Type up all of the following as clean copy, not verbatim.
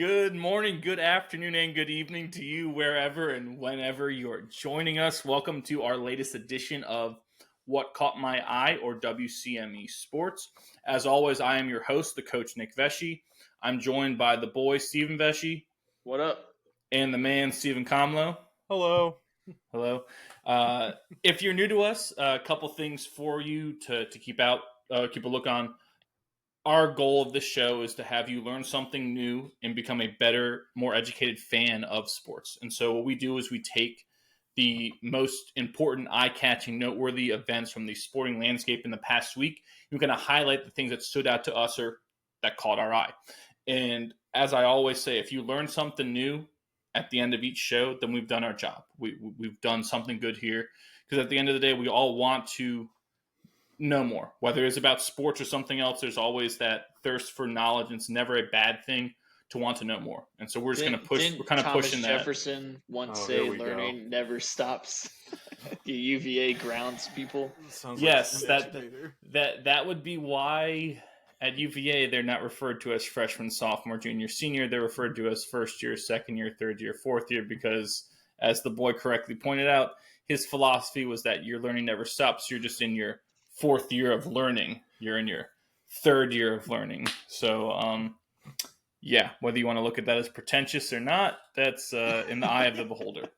Good morning, good afternoon, and good evening to you wherever and whenever you're joining us. Welcome to our latest edition of What Caught My Eye, or WCME Sports. As always, I am your host, the coach Nick Vesci. I'm joined by the boy, Stephen Vesci. What up? And the man, Stephen Comlow. Hello. Hello. If you're new to us, a couple things for you to keep a look on. Our goal of this show is to have you learn something new and become a better, more educated fan of sports. And so what we do is we take the most important, eye-catching, noteworthy events from the sporting landscape in the past week. We're going to highlight the things that stood out to us or that caught our eye. And as I always say, if you learn something new at the end of each show, then we've done our job. We've done something good here. Because at the end of the day, we all want to know more. Whether it's about sports or something else, there's always that thirst for knowledge, and it's never a bad thing to want to know more. And so we're just going to push. We're kind of pushing that. Jefferson once say learning never stops. The UVA grounds people. Yes, that would be why at UVA they're not referred to as freshman, sophomore, junior, senior. They're referred to as first year, second year, third year, fourth year, because as the boy correctly pointed out, his philosophy was that your learning never stops. You're just in your fourth year of learning. You're in your third year of learning. So, whether you want to look at that as pretentious or not, that's in the eye of the beholder.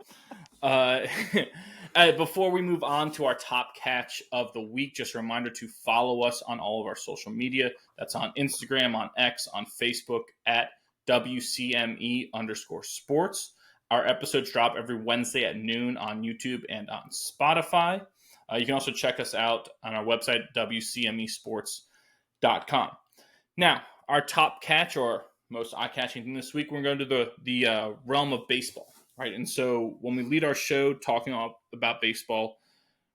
Before we move on to our top catch of the week, just a reminder to follow us on all of our social media. That's on Instagram, on X, on Facebook at WCME_sports. Our episodes drop every Wednesday at noon on YouTube and on Spotify. You can also check us out on our website, WCMEsports.com. Now, our top catch or most eye-catching thing this week, we're going to go to the realm of baseball, right? And so when we lead our show talking about baseball,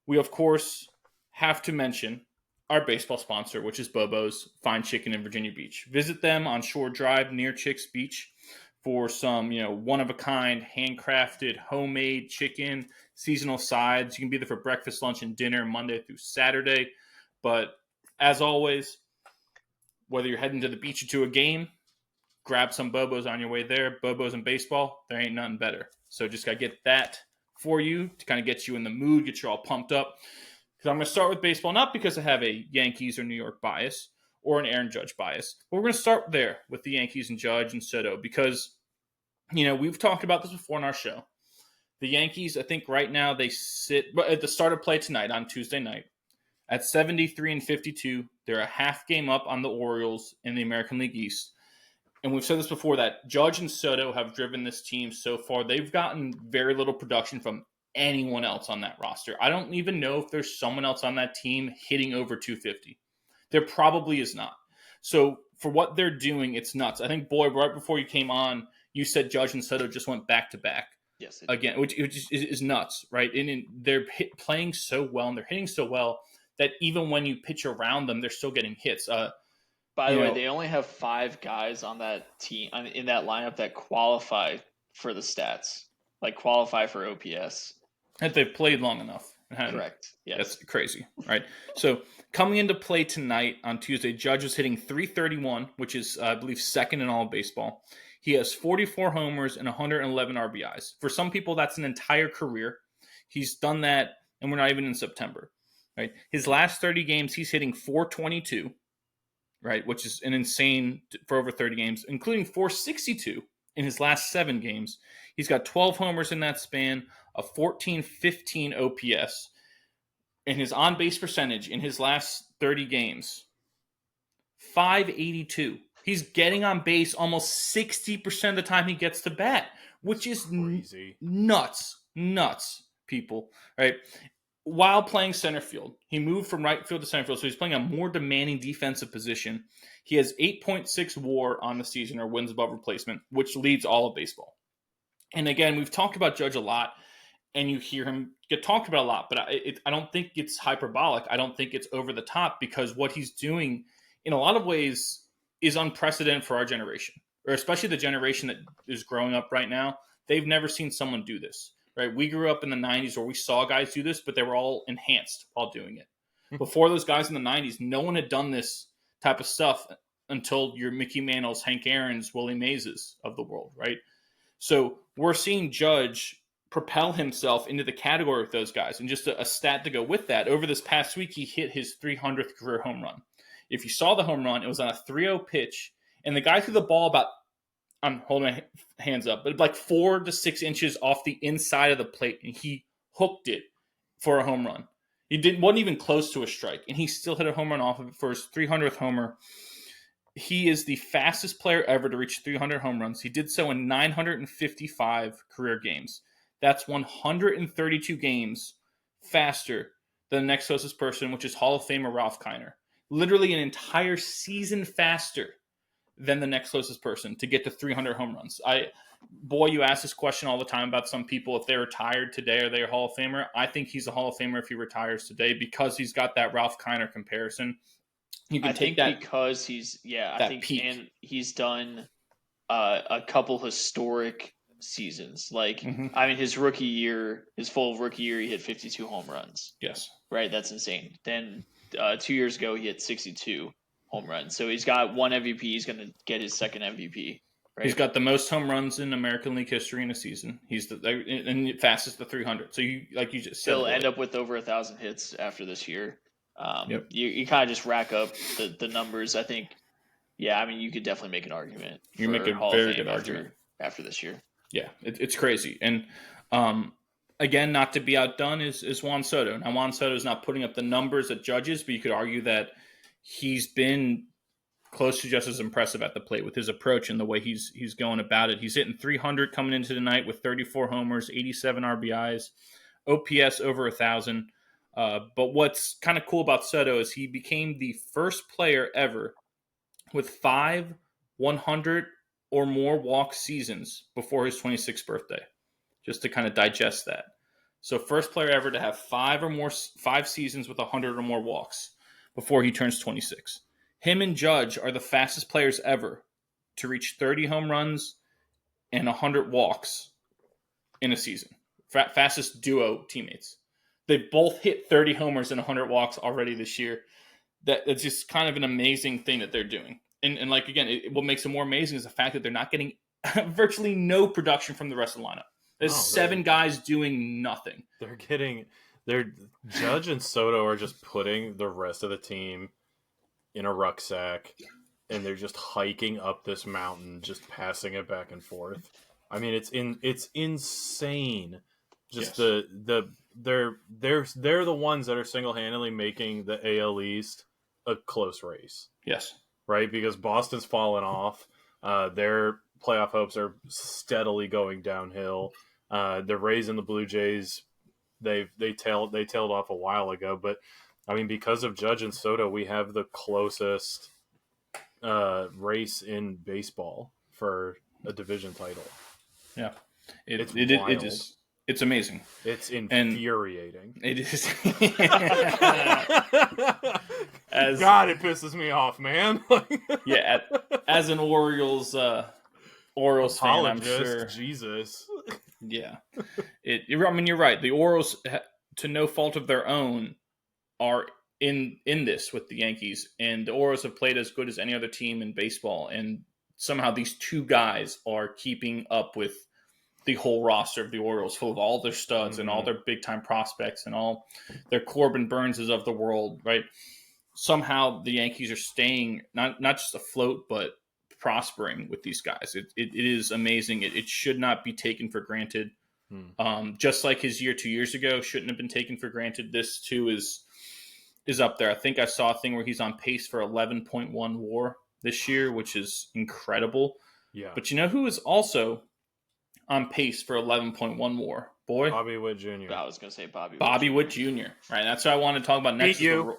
we, of course, have to mention our baseball sponsor, which is Bobo's Fine Chicken in Virginia Beach. Visit them on Shore Drive near Chicks Beach for some, one-of-a-kind, handcrafted, homemade chicken, seasonal sides. You can be there for breakfast, lunch, and dinner Monday through Saturday. But as always, whether you're heading to the beach or to a game, grab some Bobos on your way there. Bobos and baseball, there ain't nothing better. So just got to get that for you to kind of get you in the mood, get you all pumped up. Because I'm going to start with baseball, not because I have a Yankees or New York bias or an Aaron Judge bias. But we're going to start there with the Yankees and Judge and Soto because, we've talked about this before in our show. The Yankees, I think right now they sit at the start of play tonight on Tuesday night at 73-52. They're a half game up on the Orioles in the American League East. And we've said this before that Judge and Soto have driven this team so far. They've gotten very little production from anyone else on that roster. I don't even know if there's someone else on that team hitting over 250. There probably is not. So for what they're doing, it's nuts. I think, Boy, right before you came on, you said Judge and Soto just went back-to-back. Yes. Again, which is nuts, right? And they're playing so well, and they're hitting so well that even when you pitch around them, they're still getting hits. By the way, they only have 5 guys on that team, in that lineup that qualify for the stats, like qualify for OPS. That they've played long enough. Correct. Yes. That's crazy, right? So coming into play tonight on Tuesday, Judge is hitting .331, which is, I believe, second in all of baseball. He has 44 homers and 111 RBIs. For some people, that's an entire career. He's done that, and we're not even in September, right? His last 30 games, he's hitting .422, right, which is an insane for over 30 games, including .462 in his last 7 games. He's got 12 homers in that span, a .1415 OPS, and his on-base percentage in his last 30 games, .582. He's getting on base almost 60% of the time he gets to bat, which is crazy. Nuts, people, right? While playing center field, he moved from right field to center field, so he's playing a more demanding defensive position. He has 8.6 WAR on the season, or wins above replacement, which leads all of baseball. And again, we've talked about Judge a lot, and you hear him get talked about a lot, but I don't think it's hyperbolic. I don't think it's over the top, because what he's doing in a lot of ways is unprecedented for our generation, or especially the generation that is growing up right now. They've never seen someone do this, right? We grew up in the 90s where we saw guys do this, but they were all enhanced while doing it. Before those guys in the 90s, no one had done this type of stuff until your Mickey Mantles, Hank Aaron's, Willie Mays' of the world, right? So we're seeing Judge propel himself into the category with those guys. And just a stat to go with that, over this past week, he hit his 300th career home run. If you saw the home run, it was on a 3-0 pitch, and the guy threw the ball about, I'm holding my hands up, but like 4 to 6 inches off the inside of the plate, and he hooked it for a home run. Wasn't even close to a strike, and he still hit a home run off of it for his 300th homer. He is the fastest player ever to reach 300 home runs. He did so in 955 career games. That's 132 games faster than the next closest person, which is Hall of Famer Ralph Kiner. Literally an entire season faster than the next closest person to get to 300 home runs. You ask this question all the time about some people, if they retired today, are they a Hall of Famer? I think he's a Hall of Famer if he retires today because he's got that Ralph Kiner comparison. You can take that because peak. And he's done a couple historic seasons. Like, I mean, his full rookie year, he hit 52 home runs. Yes. Right? That's insane. Then 2 years ago, he hit 62 home runs. So he's got one MVP. He's going to get his second MVP. Right? He's got the most home runs in American League history in a season. He's the fastest to 300. So you just said, he'll end up with over 1,000 hits after this year. Yep. You kind of just rack up the numbers. I think, I mean, you could definitely make an argument. You make a very good argument after this year. Yeah, it's crazy. And again, not to be outdone is Juan Soto. Now, Juan Soto is not putting up the numbers that Judges, but you could argue that he's been close to just as impressive at the plate with his approach and the way he's going about it. He's hitting 300 coming into the night with 34 homers, 87 RBIs, OPS over 1,000. But what's kind of cool about Soto is he became the first player ever with 5 100 or more walk seasons before his 26th birthday, just to kind of digest that. So first player ever to have 5 seasons with 100 or more walks before he turns 26. Him and Judge are the fastest players ever to reach 30 home runs and 100 walks in a season. Fastest duo teammates. They both hit 30 homers and 100 walks already this year. That's just kind of an amazing thing that they're doing. And like, again, what makes it more amazing is the fact that they're not getting virtually no production from the rest of the lineup. There's 7 guys doing nothing. Judge and Soto are just putting the rest of the team in a rucksack, and they're just hiking up this mountain, just passing it back and forth. I mean, it's insane. Just yes. They're the ones that are single-handedly making the AL East a close race. Yes. Right? Because Boston's fallen off. Their playoff hopes are steadily going downhill. The Rays and the Blue Jays, they tailed off a while ago, but I mean, because of Judge and Soto, we have the closest race in baseball for a division title. Yeah, it's amazing. It's infuriating. It is. God, it pisses me off, man. As an Orioles fan, I'm sure. Jesus. Yeah, I mean, you're right. The Orioles, to no fault of their own, are in this with the Yankees, and the Orioles have played as good as any other team in baseball, and somehow these 2 guys are keeping up with the whole roster of the Orioles, full of all their studs and all their big-time prospects and all their Corbin Burnses of the world, right? Somehow the Yankees are staying not just afloat, but prospering with these guys. It is amazing. It should not be taken for granted. Just like his year 2 years ago shouldn't have been taken for granted. This, too, is up there. I think I saw a thing where he's on pace for 11.1 WAR this year, which is incredible. Yeah. But you know who is also on pace for 11.1 WAR? Boy, Bobby Witt Jr. I was going to say Bobby Witt Jr. Right, that's what I want to talk about next. Beat you.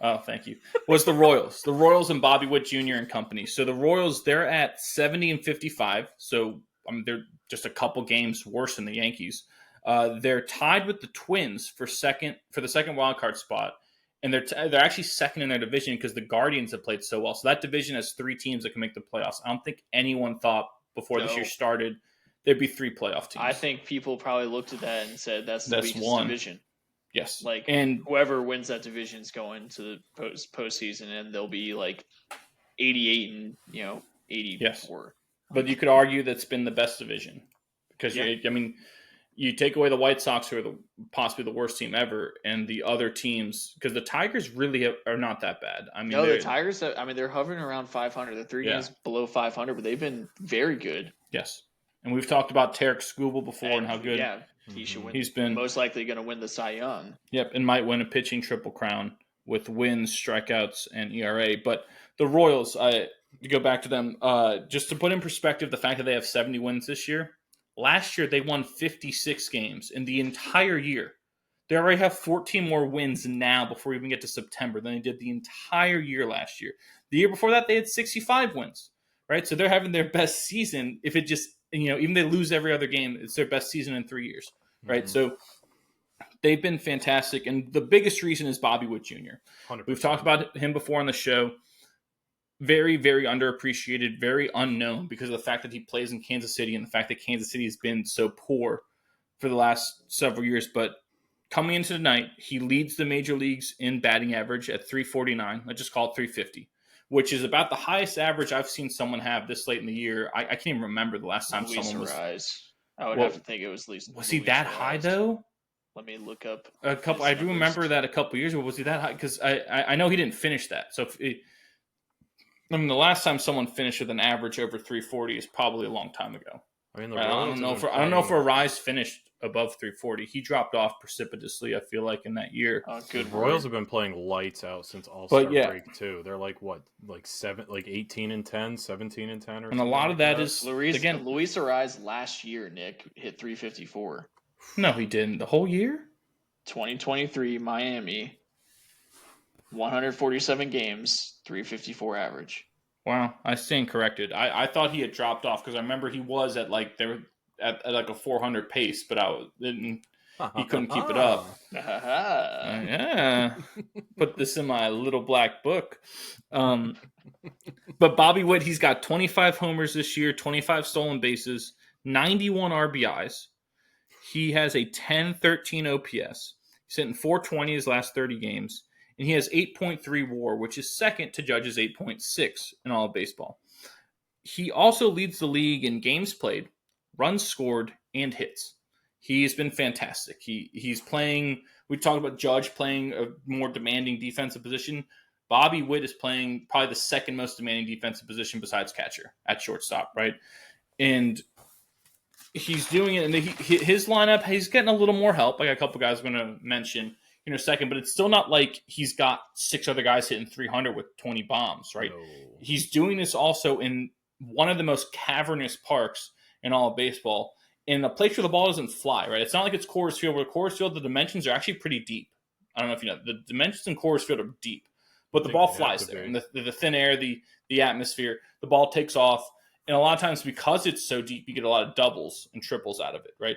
Thank you. Was the Royals. The Royals and Bobby Witt Jr. and company. So the Royals, they're at 70 and 55. So they're just a couple games worse than the Yankees. They're tied with the Twins for the second wild card spot. And they're actually second in their division because the Guardians have played so well. So that division has 3 teams that can make the playoffs. I don't think anyone thought before this year started there'd be 3 playoff teams. I think people probably looked at that and said that's the weakest division. Yes. And whoever wins that division is going to the postseason, and they'll be like 88 and 84. Yes. But you could argue that's been the best division because you take away the White Sox, who are possibly the worst team ever, and the other teams, because the Tigers really are not that bad. I mean, the Tigers. They're hovering around 500. They're 3 games below 500, but they've been very good. Yes, and we've talked about Tarek Skubal before and how good. Yeah, he should win. He's been most likely going to win the Cy Young. Yep, and might win a pitching triple crown with wins, strikeouts, and ERA. But the Royals, to go back to them, just to put in perspective, the fact that they have 70 wins this year. Last year, they won 56 games in the entire year. They already have 14 more wins now before we even get to September than they did the entire year last year. The year before that, they had 65 wins, right? So they're having their best season. If it just, even they lose every other game, it's their best season in 3 years, right? Mm-hmm. So they've been fantastic. And the biggest reason is Bobby Witt Jr. 100%. We've talked about him before on the show. Very, very underappreciated, very unknown because of the fact that he plays in Kansas City and the fact that Kansas City has been so poor for the last several years. But coming into tonight, he leads the major leagues in batting average at 349. Let's just call it 350, which is about the highest average I've seen someone have this late in the year. I can't even remember the last time someone was. I would have to think it was Luis. Was he that high though? Let me look up a couple. I do remember that a couple years ago. Was he that high? Because I know he didn't finish that. So the last time someone finished with an average over 340 is probably a long time ago. I don't know if Arise finished above 340. He dropped off precipitously, I feel like, in that year. Good. Royals have been playing lights out since All-Star break too. They're like 18 and 10, 17 and 10, or and a lot of that is Luis Arise last year. Nick hit 354. No, he didn't. The whole year. 2023 Miami. 147 games, 354 average. Wow, I stand corrected. I thought he had dropped off because I remember he was at a 400 pace, but he couldn't keep it up. Yeah, put this in my little black book. But Bobby Witt, he's got 25 homers this year, 25 stolen bases, 91 RBIs. He has a 10-13 OPS. He's hitting 420 his last 30 games. And he has 8.3 WAR, which is second to Judge's 8.6 in all of baseball. He also leads the league in games played, runs scored, and hits. He's been fantastic. He's playing. We talked about Judge playing a more demanding defensive position. Bobby Witt is playing probably the second most demanding defensive position besides catcher at shortstop, right? And he's doing it. And his lineup, he's getting a little more help. Like a couple guys I'm going to mention in a second, but it's still not like he's got 6 other guys hitting 300 with 20 bombs, right? No. He's doing this also in one of the most cavernous parks in all of baseball, in a place where the ball doesn't fly, right? It's not like it's Coors Field, where Coors Field, the dimensions are actually pretty deep. I don't know if you know, the dimensions in Coors Field are deep, but the ball flies there. And the thin air, the atmosphere, the ball takes off. And a lot of times, because it's so deep, you get a lot of doubles and triples out of it, right?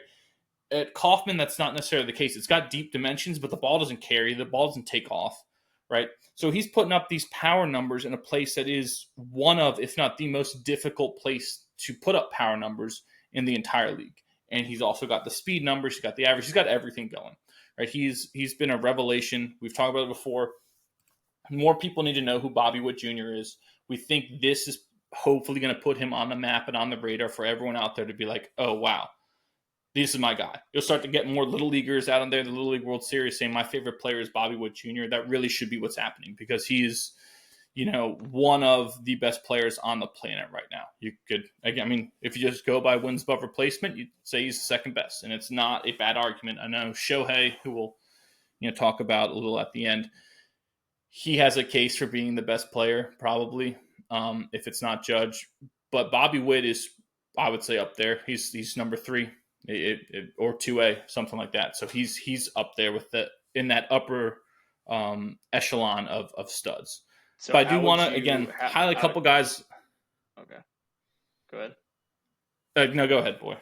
At Kauffman, that's not necessarily the case. It's got deep dimensions, but the ball doesn't carry. The ball doesn't take off, right? So he's putting up these power numbers in a place that is one of, if not the most difficult place to put up power numbers in the entire league. And he's also got the speed numbers. He's got the average. He's got everything going, right? He's been a revelation. We've talked about it before. More people need to know who Bobby Witt Jr. is. We think this is hopefully going to put him on the map and on the radar for everyone out there to be like, oh, wow. This is my guy. You'll start to get more Little Leaguers out on there, the Little League World Series, saying my favorite player is Bobby Witt Jr. That really should be what's happening because he's, one of the best players on the planet right now. You could, again, if you just go by wins above replacement, you'd say he's the second best, and it's not a bad argument. I know Shohei, who we'll talk about a little at the end, he has a case for being the best player, probably, if it's not Judge. But Bobby Witt is, I would say, up there. He's number 3. Or 2A, something like that. So he's up there with in that upper echelon of studs. So but I do want to again highlight a couple guys. Okay, go ahead. No, go ahead, boy.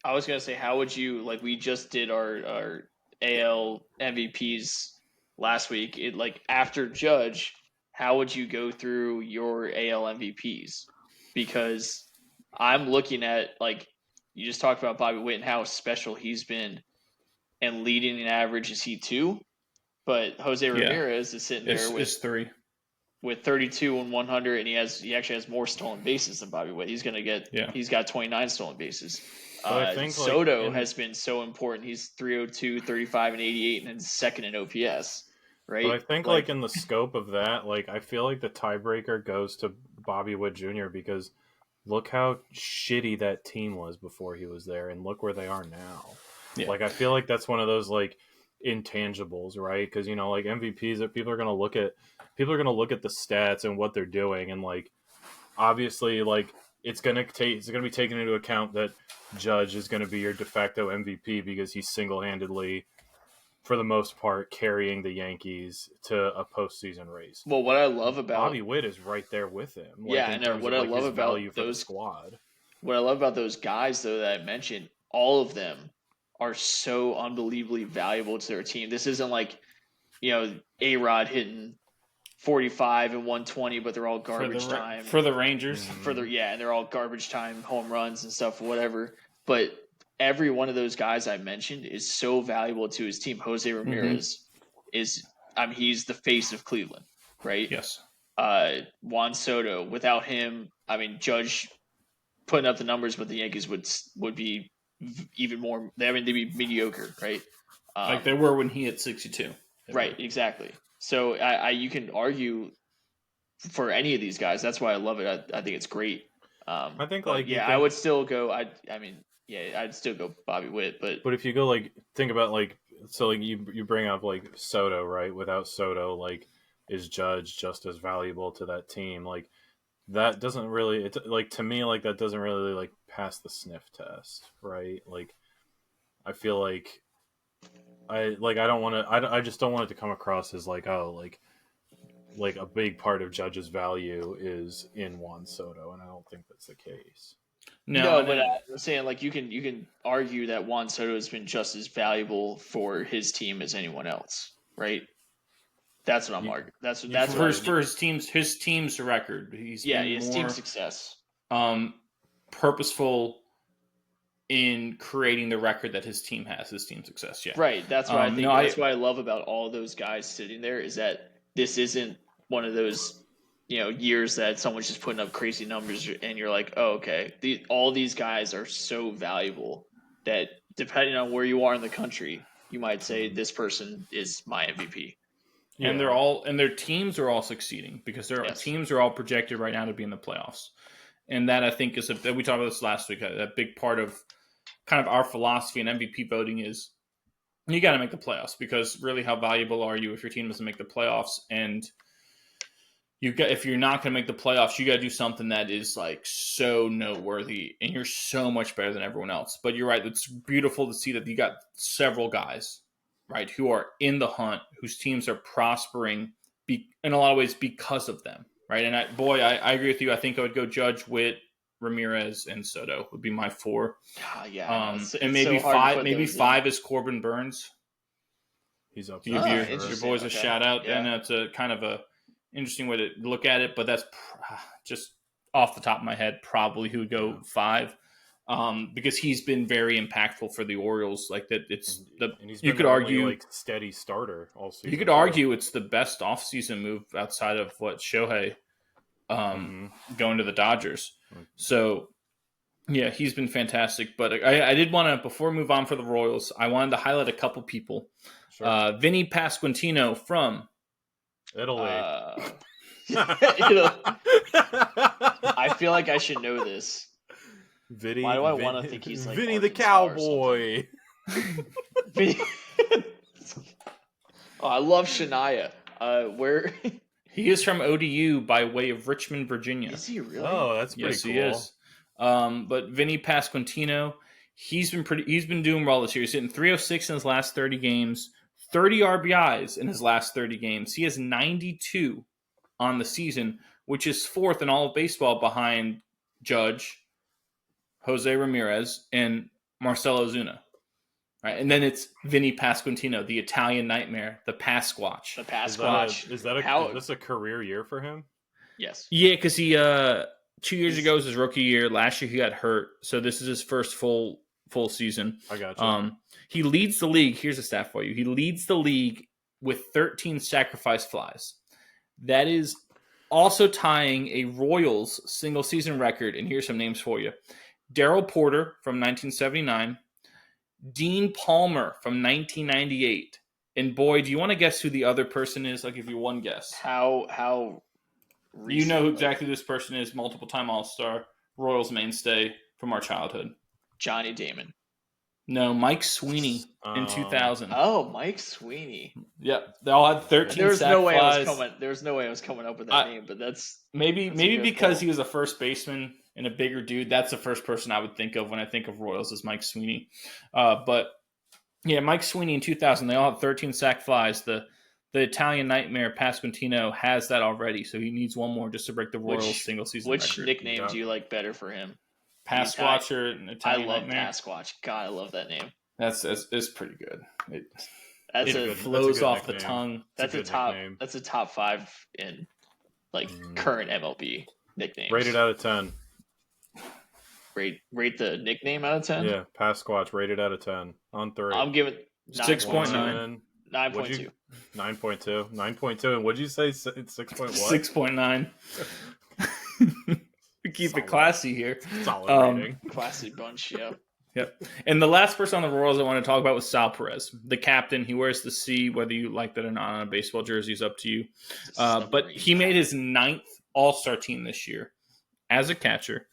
I was gonna say, how would you we just did our AL MVPs last week? After Judge, how would you go through your AL MVPs? Because I'm looking at you just talked about Bobby Witt and how special he's been, and leading an average is he 2, but Jose Ramirez is sitting there with 3. with 32 and 100, and he actually has more stolen bases than Bobby Witt. He's got 29 stolen bases. I think Soto has been so important. He's 302, 35, and 88, and second in OPS. Right. But I think like in the scope of that, like I feel like the tiebreaker goes to Bobby Witt Jr. because look how shitty that team was before he was there, and look where they are now. Yeah. Like I feel like that's one of those like intangibles, right? Because like MVPs that people are gonna look at the stats and what they're doing, and like obviously like it's gonna be taken into account that Judge is gonna be your de facto MVP because he's single-handedly, for the most part, carrying the Yankees to a postseason race. Well, what I love about Bobby Witt is right there with him. Like, yeah, and what I love about those squad. What I love about those guys, though, that I mentioned, all of them are so unbelievably valuable to their team. This isn't like A-Rod hitting 45 and 120, but they're all garbage time for the Rangers. And they're all garbage time home runs and stuff, whatever. But every one of those guys I mentioned is so valuable to his team. Jose Ramirez he's the face of Cleveland, right? Yes. Juan Soto, without him, Judge putting up the numbers, but the Yankees would be even more. They'd be mediocre, right? Like they were when he hit 62. Right, exactly. So you can argue for any of these guys. That's why I love it. I think it's great. I think I would still go. I'd still go Bobby Witt. But if you go think about you bring up Soto, right? Without Soto, is Judge just as valuable to that team? That doesn't really. To me, that doesn't really pass the sniff test, right? I feel like. I don't want to. I just don't want it to come across as a big part of Judge's value is in Juan Soto, and I don't think that's the case. No, but I'm saying you can argue that Juan Soto has been just as valuable for his team as anyone else, right? That's what I'm arguing. That's for his team's record. His team success. Purposeful in creating the record that his team has, his team success. Yeah. Right. That's what I think. That's what I love about all those guys sitting there is that this isn't one of those, years that someone's just putting up crazy numbers and you're like, oh, okay. All these guys are so valuable that depending on where you are in the country, you might say this person is my MVP. Yeah. And their teams are all succeeding because their teams are all projected right now to be in the playoffs. And that I think is we talked about this last week. A big part of kind of our philosophy in MVP voting is you got to make the playoffs because really how valuable are you if your team doesn't make the playoffs? And if you're not going to make the playoffs, you got to do something that is so noteworthy and you're so much better than everyone else. But you're right. It's beautiful to see that you got several guys, right, who are in the hunt, whose teams are prospering in a lot of ways because of them. Right. And I agree with you. I think I would go Judge, Witt, Ramirez, and Soto would be my four. And maybe five is Corbin Burns. He's up. Give your boys a shout out. Yeah. And it's a kind of a interesting way to look at it, but that's just off the top of my head, probably who would go 5. Because he's been very impactful for the Orioles. You could argue steady starter all season. You could argue it's the best offseason move outside of what Shohei going to the Dodgers. So yeah, he's been fantastic. But I did want to, before we move on for the Royals, I wanted to highlight a couple people. Sure. Vinny Pasquantino from Italy. I feel like I should know this. Why do I want to think he's Vinny the Cowboy? I love Shania. Where he is from ODU by way of Richmond, Virginia. Is he really? Oh, that's pretty cool. Yes, he is. But Vinny Pasquantino, he's been doing well this year. He's hitting 306 in his last 30 games, 30 RBIs in his last 30 games. He has 92 on the season, which is 4th in all of baseball behind Judge, Jose Ramirez, and Marcell Ozuna. Right, and then it's Vinny Pasquantino, the Italian nightmare, the Pasquatch. The Pasquatch. Is this a career year for him? Yes. Yeah, because he 2 years ago was his rookie year. Last year he got hurt, so this is his first full season. I got you. He leads the league. Here's a stat for you. He leads the league with 13 sacrifice flies. That is Also tying a Royals single season record, and here's some names for you. Darryl Porter from 1979, Dean Palmer from 1998. And boy, do you want to guess who the other person is? I'll give you one guess. How recent, you know who exactly this person is, multiple-time All-Star, Royals mainstay from our childhood. Johnny Damon. No, Mike Sweeney in 2000. Oh, Mike Sweeney. Yep, they all had 13 There's sack no way flies. There's no way I was coming up with that name, but that's maybe a because call. he was a first baseman and a bigger dude. That's the first person I would think of when I think of Royals is Mike Sweeney. But yeah, Mike Sweeney in 2000. They all had 13 sack flies. The Italian nightmare Pasquantino has that already, so he needs one more just to break the Royals single season record. Which nickname do you like better for him? Pasquatch or Italian I love nightmare? Pasquatch. God, I love that name. That's pretty good. It flows off the tongue. That's a top. Nickname. That's a top 5 in current MLB nicknames. Rated out of 10. Rate the nickname out of 10. Yeah, Pasquatch rated out of 10 on 3. I'm giving 6.9. 9.2. 9.2. 9.2. And what'd you say? 6.1? 6.9. We keep it classy here. Solid rating. Classy bunch, yeah. Yep. And the last person on the Royals I want to talk about was Sal Perez, the captain. He wears the C, whether you like that or not on a baseball jersey is up to you. But he made his 9th All-Star team this year as a catcher.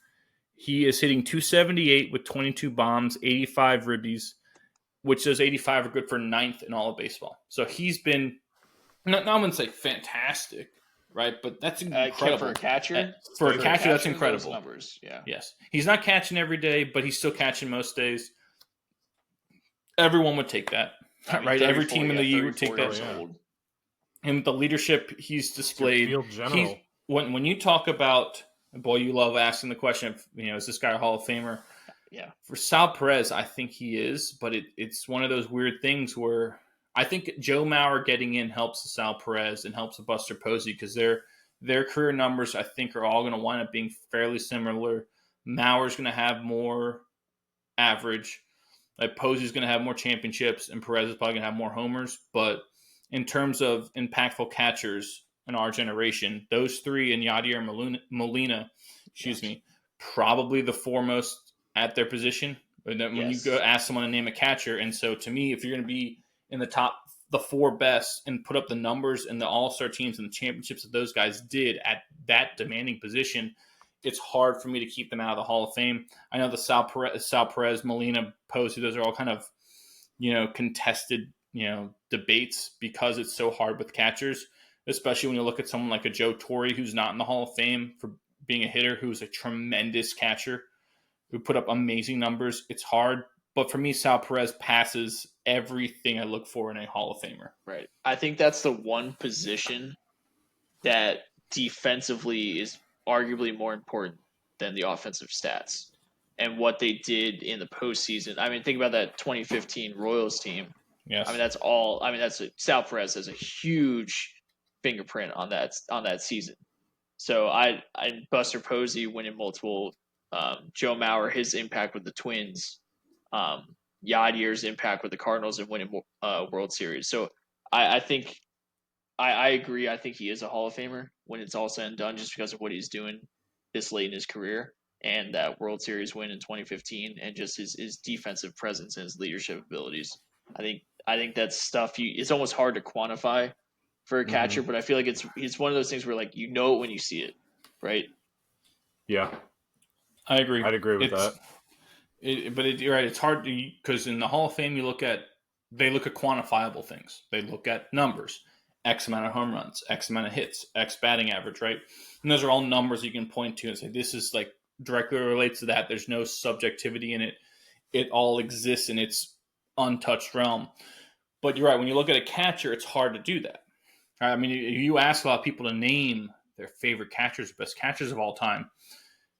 He is hitting .278 with 22 bombs, 85 ribbies, which those 85 are good for 9th in all of baseball. So he's been, I wouldn't say fantastic, right? But that's incredible. For a catcher? For a catcher, that's incredible. Numbers, yeah. Yes. He's not catching every day, but he's still catching most days. Everyone would take that, right? Every team in the league would take that. And the leadership he's displayed. When you talk about, boy, you love asking the question of, is this guy a Hall of Famer? Yeah. For Sal Perez, I think he is, but it's one of those weird things where I think Joe Mauer getting in helps Sal Perez and helps Buster Posey because their career numbers, I think, are all going to wind up being fairly similar. Mauer's going to have more average. Posey's going to have more championships, and Perez is probably going to have more homers. But in terms of impactful catchers in our generation, those three and Yadier Molina, probably the foremost at their position. And then when you go ask someone to name a catcher, and so to me, if you're going to be in the 4 best and put up the numbers and the all-star teams and the championships that those guys did at that demanding position, it's hard for me to keep them out of the Hall of Fame. I know the Sal Perez, Molina, Posey, those are all kind of, contested, debates because it's so hard with catchers, especially when you look at someone like a Joe Torre who's not in the Hall of Fame for being a hitter, who's a tremendous catcher, who put up amazing numbers. It's hard. But for me, Sal Perez passes everything I look for in a Hall of Famer. Right. I think that's the one position that defensively is arguably more important than the offensive stats. And what they did in the postseason. I mean, think about that 2015 Royals team. Yes. Sal Perez has a huge fingerprint on that season. So I Buster Posey winning multiple, Joe Mauer, his impact with the Twins, Yadier's impact with the Cardinals and winning World Series. So I think I agree. I think he is a Hall of Famer when it's all said and done, just because of what he's doing this late in his career and that World Series win in 2015 and just his defensive presence and his leadership abilities. I think that's stuff it's almost hard to quantify for a catcher, but I feel like it's one of those things where it when you see it, right? Yeah, I agree. I'd agree with that. You're right. It's hard because in the Hall of Fame, they look at quantifiable things. They look at numbers, X amount of home runs, X amount of hits, X batting average, right? And those are all numbers you can point to and say, this is directly relates to that. There's no subjectivity in it. It all exists in its untouched realm. But you're right. When you look at a catcher, it's hard to do that. I mean, you ask a lot of people to name their favorite catchers, best catchers of all time.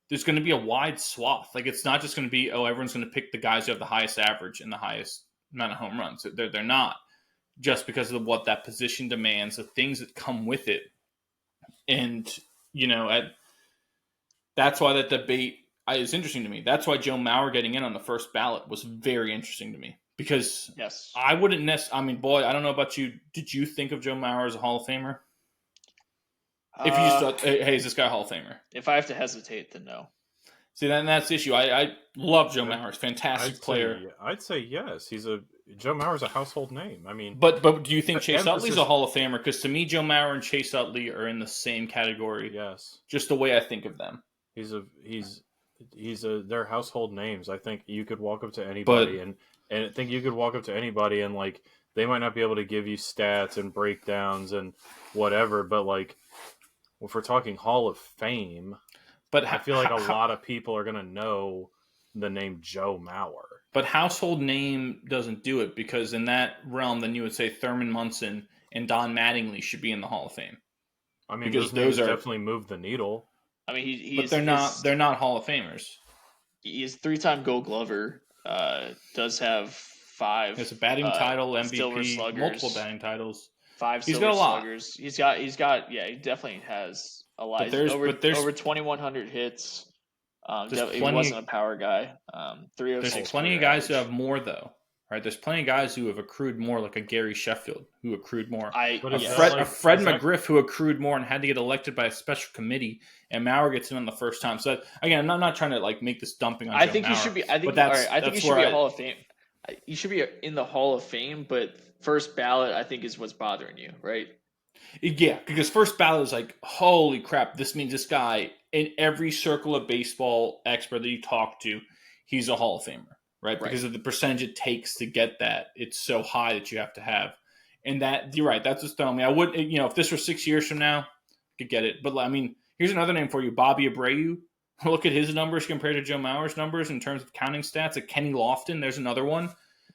There's going to be a wide swath. It's not just going to be, everyone's going to pick the guys who have the highest average and the highest amount of home runs. They're not, just because of what that position demands, the things that come with it. And, that's why that debate is interesting to me. That's why Joe Mauer getting in on the first ballot was very interesting to me. Because I wouldn't I don't know about you. Did you think of Joe Mauer as a Hall of Famer? If you just thought, hey, is this guy a Hall of Famer? If I have to hesitate, then no. See, that's the issue. I love Joe Mauer. Fantastic player. I'd say yes. Joe Mauer's a household name. I mean, but do you think Chase Utley's a Hall of Famer? Because to me, Joe Mauer and Chase Utley are in the same category. Yes, just the way I think of them. They're household names. I think you could walk up to anybody and I think you could walk up to anybody and like they might not be able to give you stats and breakdowns and whatever, but like if we're talking Hall of Fame. But I feel like a lot of people are going to know the name Joe Mauer. But household name doesn't do it because in that realm, then you would say Thurman Munson and Don Mattingly should be in the Hall of Fame. I mean, because those definitely move the needle. I mean, but they're not Hall of Famers. He's 3-time Gold Glover. Does have 5. He has a batting title, MVP, multiple batting titles. 5 he's silver got a lot. sluggers. He's got. Yeah, he definitely has a lot. But there's over 2,100 hits. He wasn't a power guy. 306. There's plenty of guys who have more though. Right? There's plenty of guys who have accrued more, like a Gary Sheffield who accrued more. A Fred McGriff who accrued more and had to get elected by a special committee, and Mauer gets in on the first time. So again, I'm not trying to like make this dumping on. I think Mauer, he should be. I think he should be a Hall of Fame. You should be in the Hall of Fame, but first ballot, I think, is what's bothering you, right? Yeah, because first ballot is like, holy crap, this means this guy, in every circle of baseball expert that you talk to, he's a Hall of Famer, right? Because of the percentage it takes to get that. It's so high that you have to have. And that, you're right, that's what's telling me. I would, if this were 6 years from now, I could get it. But I mean, here's another name for you, Bobby Abreu. Look at his numbers compared to Joe Mauer's numbers in terms of counting stats. Like Kenny Lofton, there's another one.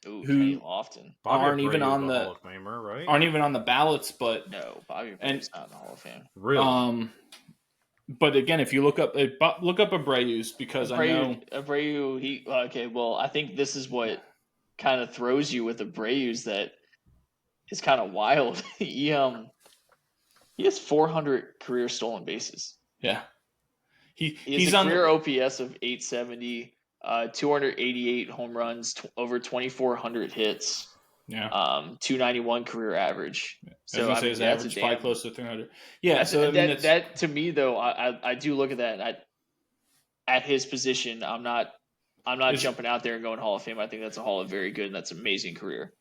Ooh, Kenny Lofton. Aren't even on the Hall of Famer, right? Aren't even on the ballots, but no, Bobby Abreu's not in the Hall of Fame. Really? But again, if you look up Abreu's because I know Abreu. Well, I think this is what kind of throws you with Abreu's that is kind of wild. He has 400 career stolen bases. Yeah. He's on career OPS of 870, 288 home runs, over 2,400 hits. Yeah. 291 career average. So I mean, his average probably close to 300. Yeah. So that to me though, I do look at that. At his position, I'm not jumping out there and going Hall of Fame. I think that's a Hall of very good and that's an amazing career.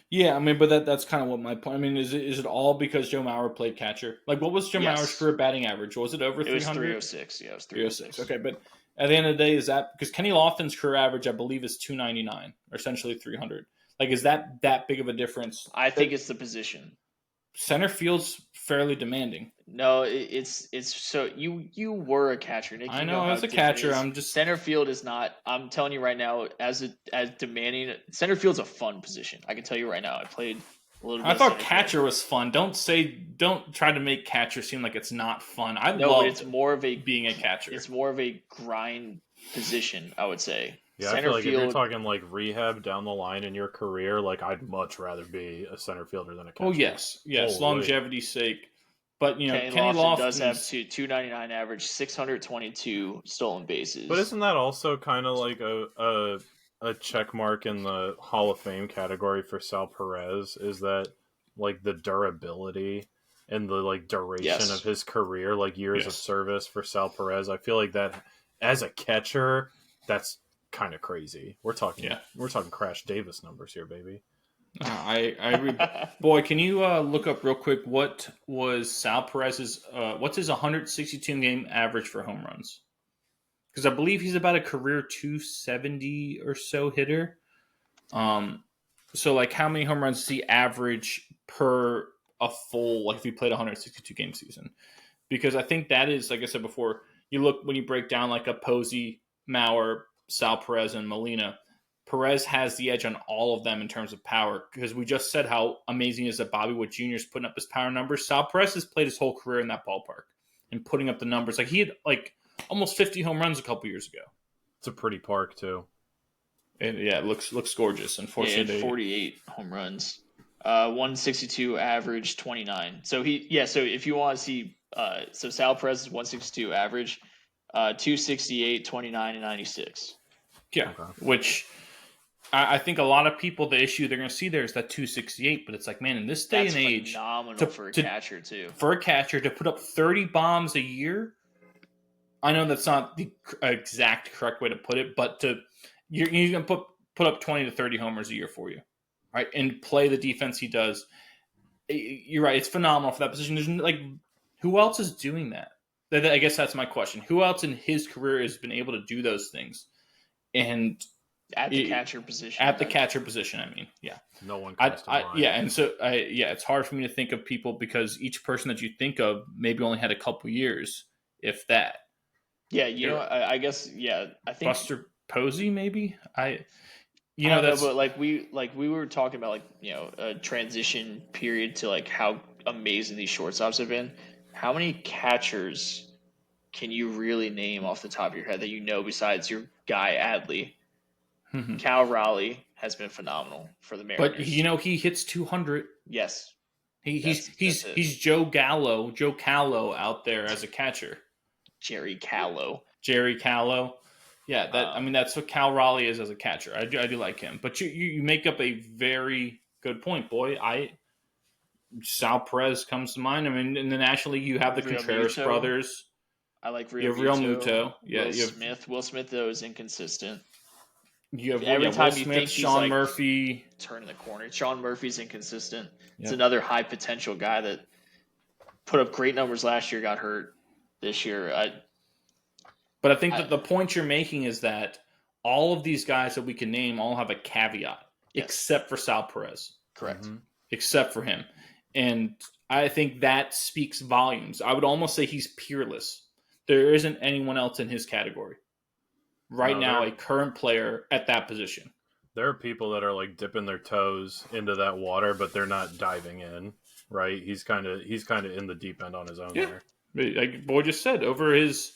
Yeah, I mean, but that's kind of what my point. I mean, is it all because Joe Mauer played catcher? Like, what was Joe Mauer's career batting average? Was it over 300? It was 306. Yeah, it was 306. Okay, but at the end of the day, is that because Kenny Lofton's career average, I believe, is 299 or essentially 300? Like, is that big of a difference? I think it's the position. Center field's fairly demanding. No, it's so you were a catcher, Nick. I know I was a catcher. I'm just center field is not. I'm telling you right now, as demanding. Center field's a fun position. I can tell you right now. I played a little bit. I thought catcher was fun. Don't try to make catcher seem like it's not fun. It's more of being a catcher. It's more of a grind position, I would say. Yeah, I feel like if you're talking like rehab down the line in your career, like I'd much rather be a center fielder than a catcher. Oh yes, longevity's sake. But Kenny Lofton does have 299 average, 622 stolen bases. But isn't that also kind of like a check mark in the Hall of Fame category for Sal Perez? Is that like the durability and the like duration of his career, like years of service for Sal Perez? I feel like that as a catcher, that's kind of crazy. We're talking Crash Davis numbers here, baby. I boy, can you look up real quick what was Sal Perez's what's his 162 game average for home runs? Because I believe he's about a career 270 or so hitter. So like how many home runs does he average per a full, like if he played 162 game season? Because I think that is, like I said before, you look when you break down like a Posey, Mauer, Sal Perez, and Molina. Perez has the edge on all of them in terms of power because we just said how amazing it is that Bobby Witt Jr. is putting up his power numbers. Sal Perez has played his whole career in that ballpark and putting up the numbers. Like he had like almost 50 home runs a couple years ago. It's a pretty park too. And it looks gorgeous. Unfortunately, 48 home runs, 162 average, 29. So so if you want to see, so Sal Perez is 162 average, 268, 29, and 96. Yeah, which I think a lot of people, the issue they're going to see there is that 268, but it's like, man, in this day That's and age, phenomenal for a catcher too. For a catcher to put up 30 bombs a year, I know that's not the exact correct way to put it, but you're going to put up 20 to 30 homers a year for you, right? And play the defense he does. You're right. It's phenomenal for that position. There's like, who else is doing that? I guess that's my question. Who else in his career has been able to do those things? And at the catcher position. At the catcher position, I mean, yeah. No one comes to mind. Yeah, and so, it's hard for me to think of people because each person that you think of maybe only had a couple years, if that. Yeah, I guess, I think Buster Posey, maybe. but like we were talking about, a transition period to like how amazing these shortstops have been. How many catchers can you really name off the top of your head that besides your guy Adley? Mm-hmm. Cal Raleigh has been phenomenal for the Mariners. But he hits 200. Yes, he's Joe Callow out there as a catcher. Jerry Callow. Yeah, that's what Cal Raleigh is as a catcher. I do like him. But you make up a very good point, boy. Sal Perez comes to mind. I mean, in the National League, you have the Contreras brothers. I like Real Muto. Yeah, Will Smith, though, is inconsistent. You have every time Will you Smith, think Sean Murphy turning the corner. Sean Murphy's inconsistent. It's another high potential guy that put up great numbers last year, got hurt this year. But I think that the point you're making is that all of these guys that we can name all have a caveat, except for Sal Perez. Correct. Mm-hmm. Except for him. And I think that speaks volumes. I would almost say he's peerless. There isn't anyone else in his category now, a current player at that position. There are people that are like dipping their toes into that water, but they're not diving in, right? He's kind of in the deep end on his own there. Like Boy just said, over his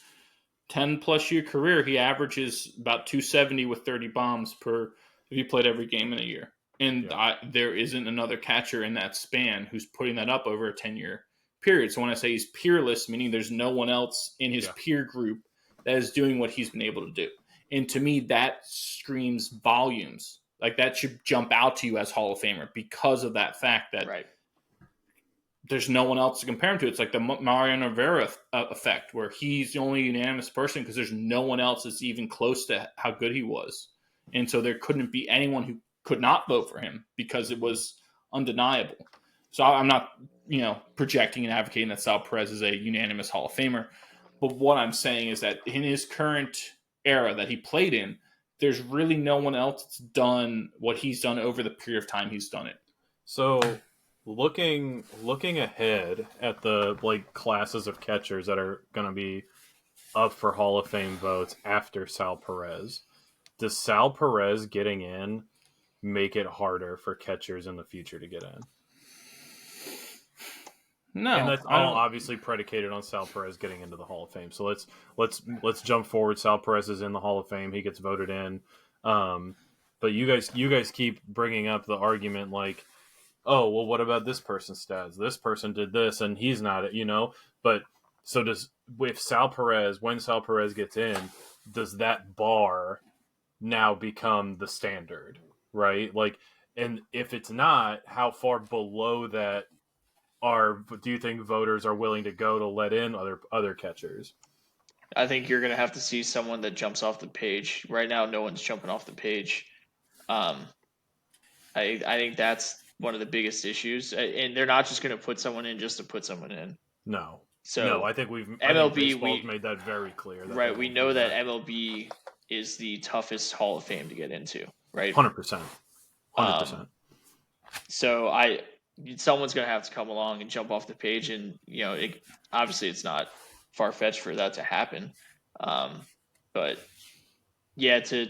10-plus year career, he averages about 270 with 30 bombs if he played every game in a year. And there isn't another catcher in that span who's putting that up over a 10-year period. So when I say he's peerless, meaning there's no one else in his peer group that is doing what he's been able to do. And to me, that screams volumes. Like, that should jump out to you as Hall of Famer because of that fact that there's no one else to compare him to. It's like the Mariano Rivera effect, where he's the only unanimous person because there's no one else that's even close to how good he was. And so there couldn't be anyone who could not vote for him because it was undeniable. So I'm not, projecting and advocating that Sal Perez is a unanimous Hall of Famer. But what I'm saying is that in his current era that he played in, there's really no one else that's done what he's done over the period of time he's done it. So looking ahead at the classes of catchers that are going to be up for Hall of Fame votes after Sal Perez, does Sal Perez getting in make it harder for catchers in the future to get in? No, and that's all obviously predicated on Sal Perez getting into the Hall of Fame. So let's jump forward. Sal Perez is in the Hall of Fame; he gets voted in. But you guys keep bringing up the argument like, oh, well, what about this person's stats? This person did this, and he's not. But so when Sal Perez gets in, does that bar now become the standard, right? And if it's not, how far below that do you think voters are willing to go to let in other catchers? I think you're going to have to see someone that jumps off the page. Right now, no one's jumping off the page. I think that's one of the biggest issues, and they're not just going to put someone in just to put someone in. No. So I think we've made that very clear. Right, we know that MLB is the toughest Hall of Fame to get into. Right, 100%. 100%. So someone's going to have to come along and jump off the page, and obviously it's not far-fetched for that to happen. But yeah, to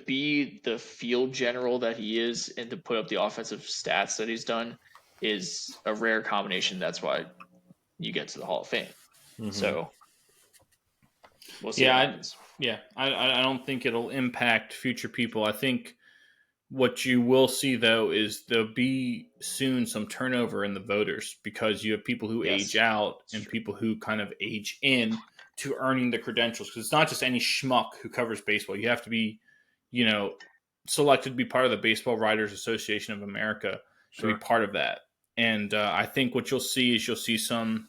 be the field general that he is and to put up the offensive stats that he's done is a rare combination. That's why you get to the Hall of Fame. Mm-hmm. So we'll see what happens. I don't think it'll impact future people. I think what you will see, though, is there'll be soon some turnover in the voters because you have people who age out and people who kind of age in to earning the credentials. Because it's not just any schmuck who covers baseball. You have to be, selected to be part of the Baseball Writers Association of America to be part of that. And I think what you'll see is some,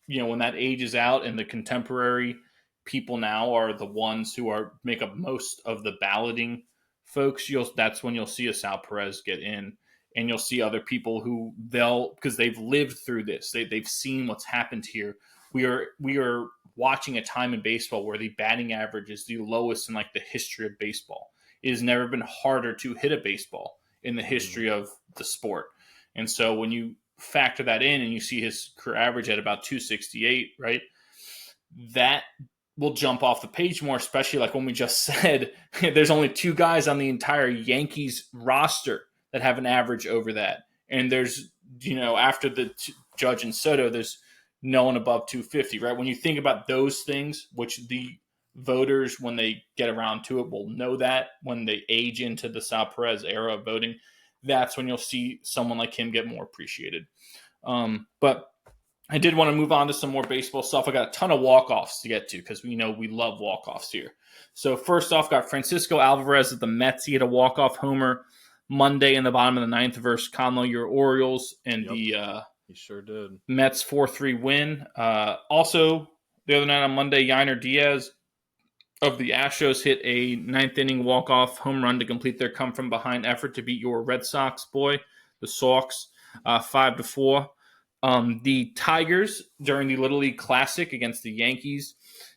when that age is out and the contemporary people now are the ones who make up most of the balloting folks, that's when you'll see a Sal Perez get in, and you'll see other people who because they've lived through this. They've seen what's happened here. We are watching a time in baseball where the batting average is the lowest in like the history of baseball. It has never been harder to hit a baseball in the history of the sport. And so when you factor that in and you see his career average at about 268, right? That will jump off the page more, especially like when we just said, there's only 2 guys on the entire Yankees roster that have an average over that. And there's, after the Judge and Soto, there's no one above 250, right? When you think about those things, which the voters, when they get around to it, will know that when they age into the Sal Perez era of voting, that's when you'll see someone like him get more appreciated. But I did want to move on to some more baseball stuff. I got a ton of walk-offs to get to because we love walk-offs here. So first off, got Francisco Alvarez of the Mets. He had a walk-off homer Monday in the bottom of the 9th versus Conlo, your Orioles, and he sure did. Mets 4-3 win. Also, the other night on Monday, Yainer Diaz of the Astros hit a 9th-inning walk-off home run to complete their come-from-behind effort to beat your Red Sox, the Sox, 5-4. The Tigers, during the Little League Classic against the Yankees,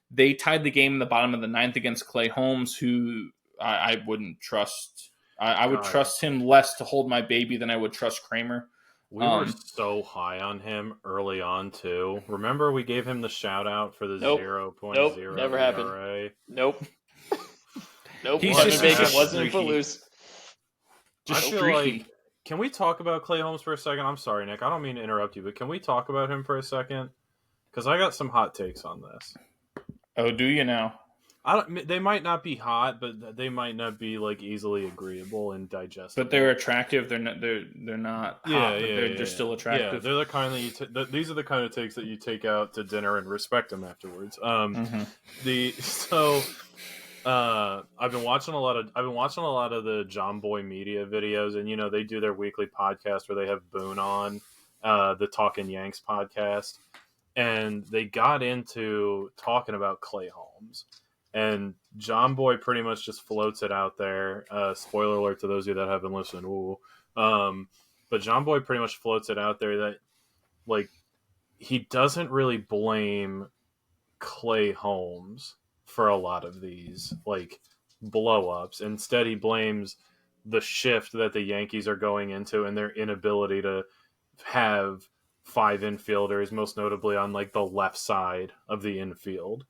they tied the game in the bottom of the 9th against Clay Holmes, who I wouldn't trust. I would trust him less to hold my baby than I would trust Kramer. We were so high on him early on, too. Remember we gave him the shout-out for the 0.0 Nope, never ERA? Happened. Nope. He's just wasn't for loose. Just I feel like, can we talk about Clay Holmes for a second? I'm sorry, Nick. I don't mean to interrupt you, but can we talk about him for a second? Because I got some hot takes on this. Oh, do you now? They might not be hot, but they might not be like easily agreeable and digestible. But they're attractive. They're not. They're not hot. They're still attractive. Yeah, they're the kind that these are the kind of takes that you take out to dinner and respect them afterwards. I've been watching a lot of the John Boy Media videos, and they do their weekly podcast where they have Boone on, the Talkin' Yanks podcast, and they got into talking about Clay Holmes. And John Boy pretty much just floats it out there. Spoiler alert to those of you that haven't listened. But John Boy pretty much floats it out there that, like, he doesn't really blame Clay Holmes for a lot of these, like, blow-ups. Instead, he blames the shift that the Yankees are going into and their inability to have 5 infielders, most notably on, like, the left side of the infield.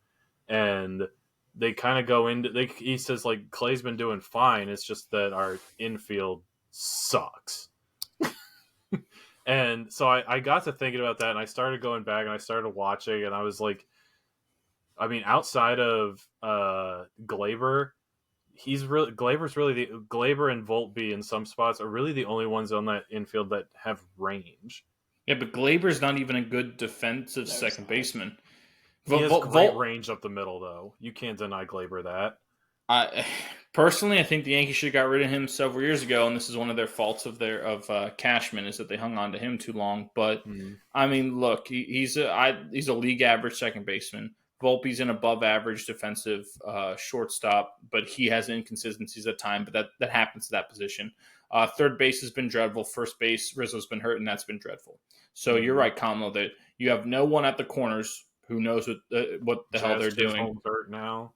And they kind of go into. He says like Clay's been doing fine. It's just that our infield sucks. And so I got to thinking about that, and I started going back and I started watching, and I was like, I mean, outside of Glaber, Glaber and Volpe in some spots are really the only ones on that infield that have range. Yeah, but Glaber's not even a good defensive second baseman. He has great range up the middle, though. You can't deny Glaber that. Personally, I think the Yankees should have got rid of him several years ago, and this is one of their faults of Cashman is that they hung on to him too long. But I mean, look, he's a league average second baseman. Volpe's an above average defensive shortstop, but he has inconsistencies at times. But that happens to that position. Third base has been dreadful. First base, Rizzo's been hurt, and that's been dreadful. So you're right, Kamlo, that you have no one at the corners who knows what the hell they're doing. Holmes hurt now.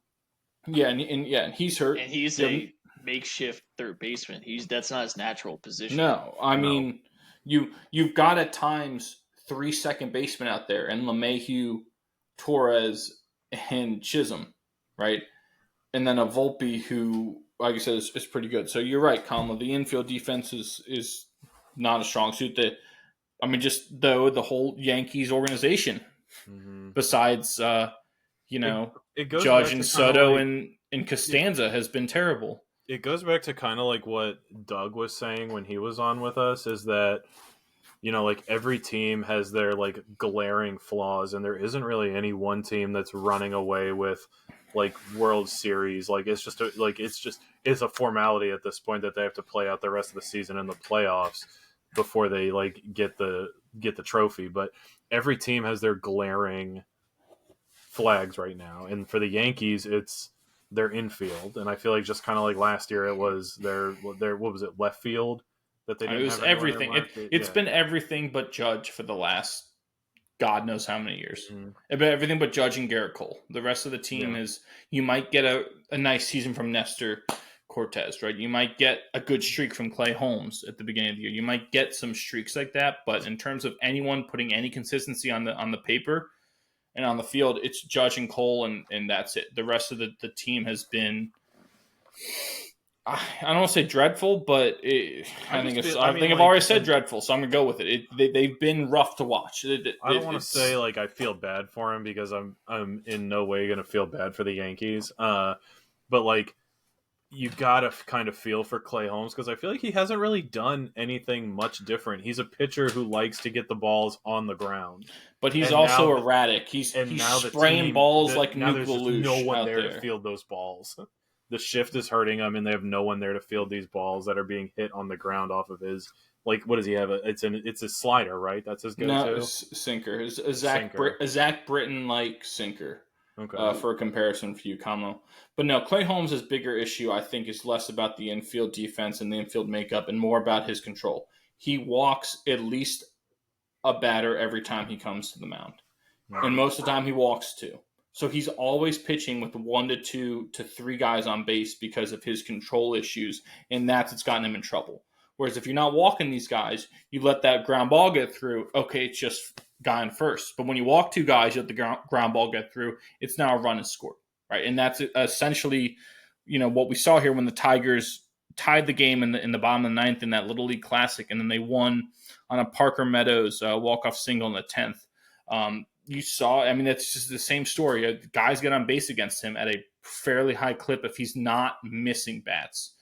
Yeah, and he's hurt. And he's a makeshift third baseman. That's not his natural position. No, I mean, you've got at times 3 second basemen out there, and LeMahieu, Torres, and Chisholm, right? And then a Volpe who, like I said, is pretty good. So you're right, Kamla. The infield defense is not a strong suit. Just the whole Yankees organization. Mm-hmm. Besides, it goes Judge and Soto and Costanza has been terrible. It goes back to kind of like what Doug was saying when he was on with us, is that, like every team has their like glaring flaws, and there isn't really any one team that's running away with like World Series. Like it's a formality at this point that they have to play out the rest of the season in the playoffs before they like get the trophy. But every team has their glaring flags right now, and for the Yankees, it's their infield, and I feel like just kind of like last year, it was their what was it, left field that they didn't It was have anyone everything. in It's been everything but Judge for the last God knows how many years. Mm-hmm. It's been everything but Judge and Garrett Cole. The rest of the team is, you might get a nice season from Nestor Cortez, right? You might get a good streak from Clay Holmes at the beginning of the year. You might get some streaks like that, but in terms of anyone putting any consistency on the paper and on the field, it's Judge and Cole, and that's it. The rest of the team has been, I don't want to say dreadful, but I think I've already said dreadful, so I'm gonna go with it. They've been rough to watch. I don't want to say like I feel bad for him, because I'm in no way gonna feel bad for the Yankees. But like, you gotta kind of feel for Clay Holmes, because I feel like he hasn't really done anything much different. He's a pitcher who likes to get the balls on the ground, but he's also erratic. He's spraying balls like Nuke Lelouch. No one there to field those balls. The shift is hurting him, and they have no one there to field these balls that are being hit on the ground off of his, like, what does he have? It's a slider, right? That's his go-to? No, sinker. It's a Zach Britton-like sinker. Okay. For a comparison for you, Kamlo. But no, Clay Holmes' bigger issue, I think, is less about the infield defense and the infield makeup and more about his control. He walks at least a batter every time he comes to the mound. Mm-hmm. And most of the time he walks two. So he's always pitching with 1 to 2 to 3 guys on base because of his control issues, and that's what's gotten him in trouble. Whereas if you're not walking these guys, you let that ground ball get through, okay, it's just guy on first. But when you walk 2 guys, you let the ground ball get through, it's now a run is scored, right? And that's essentially, what we saw here when the Tigers tied the game in the bottom of the 9th in that Little League Classic, and then they won on a Parker Meadows walk-off single in the 10th. You saw, it's just the same story. Guys get on base against him at a fairly high clip if he's not missing bats.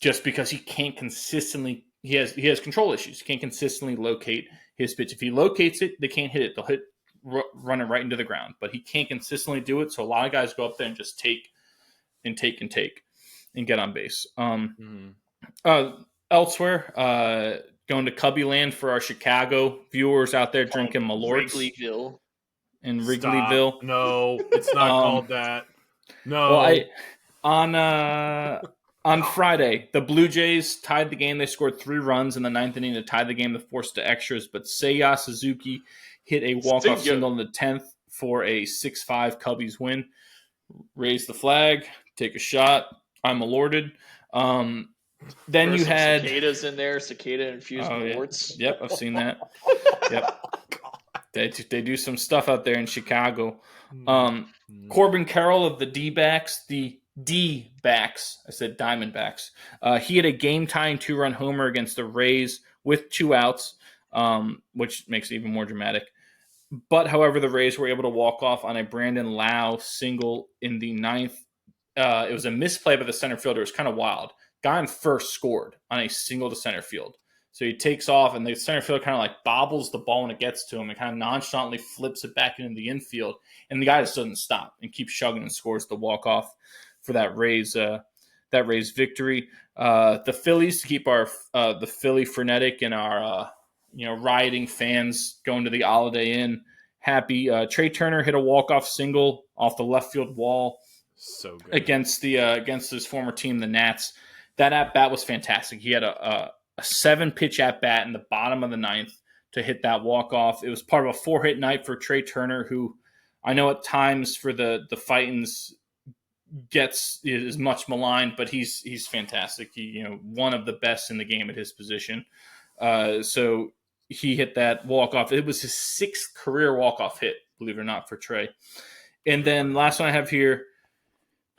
Just because he can't consistently, he has control issues. He can't consistently locate his pitch. If he locates it, they can't hit it. They'll run it right into the ground. But he can't consistently do it, so a lot of guys go up there and just take and get on base. Elsewhere, going to Cubby Land for our Chicago viewers out there drinking Malorts. Wrigleyville. In Wrigleyville. Stop. No, it's not called that. No. Well, on Friday, the Blue Jays tied the game. They scored 3 runs in the 9th inning to tie the game to force to extras, but Seiya Suzuki hit a walk-off single in the 10th for a 6-5 Cubbies win. Raise the flag, take a shot. I'm alerted. Then you had cicadas in there, cicada-infused Malorts. Yeah. Yep, I've seen that. Yep. They do some stuff out there in Chicago. Corbin Carroll of the D-backs, the D-backs, I said Diamondbacks. He had a game-tying 2-run homer against the Rays with 2 outs, which makes it even more dramatic. But, however, the Rays were able to walk off on a Brandon Lau single in the 9th. It was a misplay by the center fielder. It was kind of wild. Guy on first scored on a single to center field. So he takes off, and the center fielder kind of like bobbles the ball when it gets to him and kind of nonchalantly flips it back into the infield. And the guy just doesn't stop and keeps chugging and scores the walk-off for that Rays victory. The Phillies, to keep the Philly frenetic and our rioting fans going to the Holiday Inn happy. Trey Turner hit a walk-off single off the left field wall. So good. Against his former team, the Nats. That at-bat was fantastic. He had a 7-pitch at-bat in the bottom of the 9th to hit that walk-off. It was part of a 4-hit night for Trey Turner, who I know at times for the Fightins is much maligned, but he's fantastic. He, one of the best in the game at his position. So he hit that walk-off. It was his 6th career walk-off hit, believe it or not, for Trey. And then last one I have here,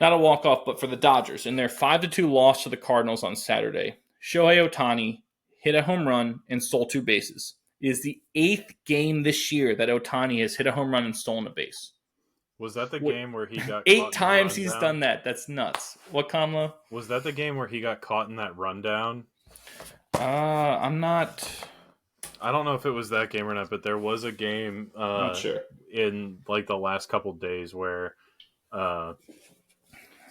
not a walk-off, but for the Dodgers. In their 5-2 loss to the Cardinals on Saturday, Shohei Ohtani hit a home run and stole 2 bases. It is the 8th game this year that Ohtani has hit a home run and stolen a base. Was that the game where he got 8 times he's done that? That's nuts. What, Kamla? Was that the game where he got caught in that rundown? I'm not... I don't know if it was that game or not, but there was a game not sure. in like the last couple days where Uh,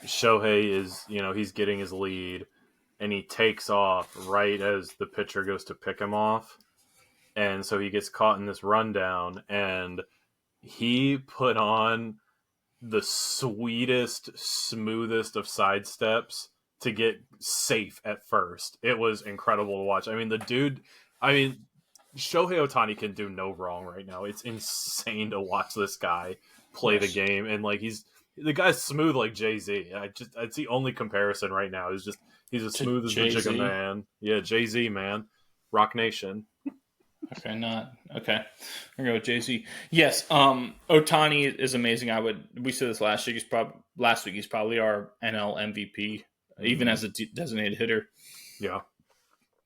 Shohei is, he's getting his lead, and he takes off right as the pitcher goes to pick him off. And so he gets caught in this rundown, and he put on the sweetest, smoothest of sidesteps to get safe at first. It was incredible to watch. I mean, Shohei Ohtani can do no wrong right now. It's insane to watch this guy play the game, and like the guy's smooth like Jay-Z. It's the only comparison right now. Is just he's as smooth as the Jigga Man. Yeah, Jay-Z, man. Rock Nation. Okay, okay. We're gonna go with Jay-Z. Yes, Ohtani is amazing. We said this last week. He's probably our NL MVP, even as a designated hitter. Yeah,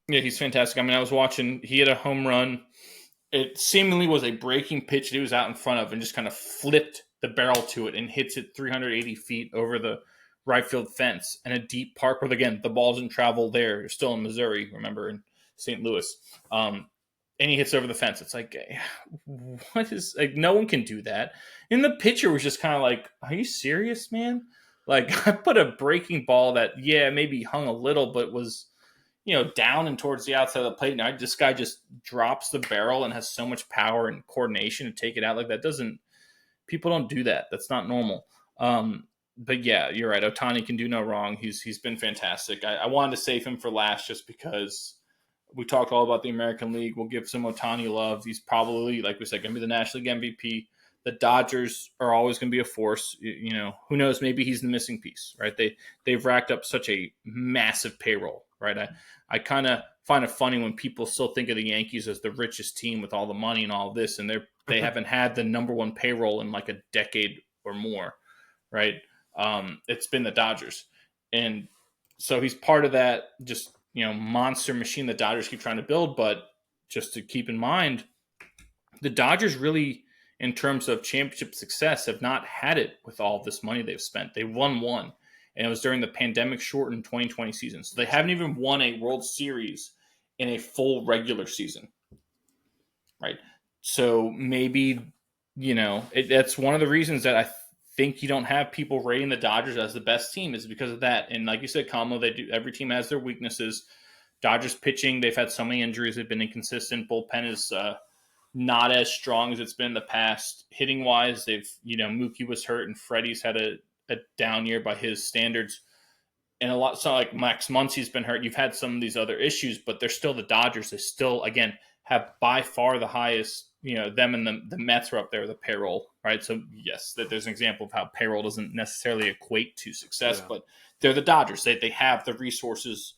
he's fantastic. I mean, I was watching. He had a home run. It seemingly was a breaking pitch that he was out in front of, and just kind of flipped the barrel to it and hits it 380 feet over the right field fence in a deep park where, again, the ball doesn't travel there. You're still in Missouri, remember, in St. Louis. And he hits over the fence. It's like, what is, like, no one can do that. And the pitcher was just kind of like, are you serious, man? Like, I put a breaking ball that, maybe hung a little, but was, down and towards the outside of the plate. Now this guy just drops the barrel and has so much power and coordination to take it out. Like, that people don't do that. That's not normal. But yeah, you're right. Ohtani can do no wrong. He's been fantastic. I wanted to save him for last just because we talked all about the American League. We'll give some Ohtani love. He's probably, like we said, going to be the National League MVP. The Dodgers are always going to be a force. Who knows? Maybe he's the missing piece, right? They've racked up such a massive payroll, right? I kind of find it funny when people still think of the Yankees as the richest team with all the money and all of this, and they haven't had the number one payroll in like a decade or more, right? It's been the Dodgers, and so he's part of that just monster machine the Dodgers keep trying to build. But just to keep in mind, the Dodgers really, in terms of championship success, have not had it with all this money they've spent. They won one, and it was during the pandemic-shortened 2020 season. So they haven't even won a World Series in a full regular season, right? So maybe, that's one of the reasons that I think you don't have people rating the Dodgers as the best team is because of that. And like you said, Kamo, every team has their weaknesses. Dodgers pitching, they've had so many injuries. They've been inconsistent. Bullpen is not as strong as it's been in the past. Hitting wise, Mookie was hurt and Freddie's had a down year by his standards. And a lot, so like Max Muncy's been hurt. You've had some of these other issues, but they're still the Dodgers. They still, again, have by far the highest, them and the Mets are up there with the payroll, right? So yes, that there's an example of how payroll doesn't necessarily equate to success, but they're the Dodgers. They have the resources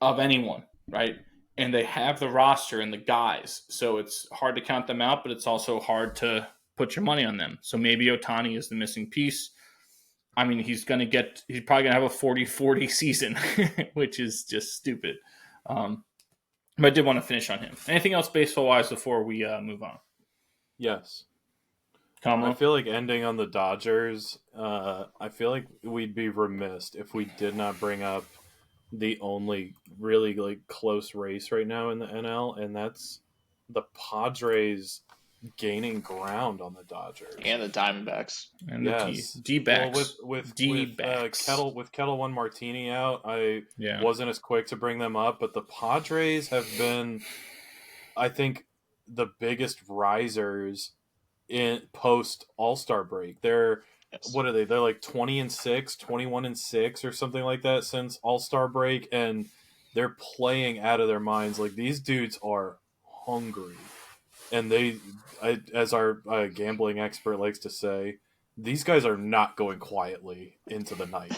of anyone, right? And they have the roster and the guys. So it's hard to count them out, but it's also hard to put your money on them. So maybe Ohtani is the missing piece. I mean, he's probably going to have a 40-40 season, which is just stupid. But I did want to finish on him. Anything else baseball-wise before we move on? Yes. Kamo? I feel like ending on the Dodgers, I feel like we'd be remiss if we did not bring up the only really like close race right now in the NL, and that's the Padres gaining ground on the Dodgers and the Diamondbacks and the D-backs. Well, with Kettle One Martini out, I wasn't as quick to bring them up, but the Padres have been, I think, the biggest risers in post All-Star break. What are they? They're like 20-6, 21-6 or something like that since All-Star break, and they're playing out of their minds. Like, these dudes are hungry. And as our gambling expert likes to say, these guys are not going quietly into the night.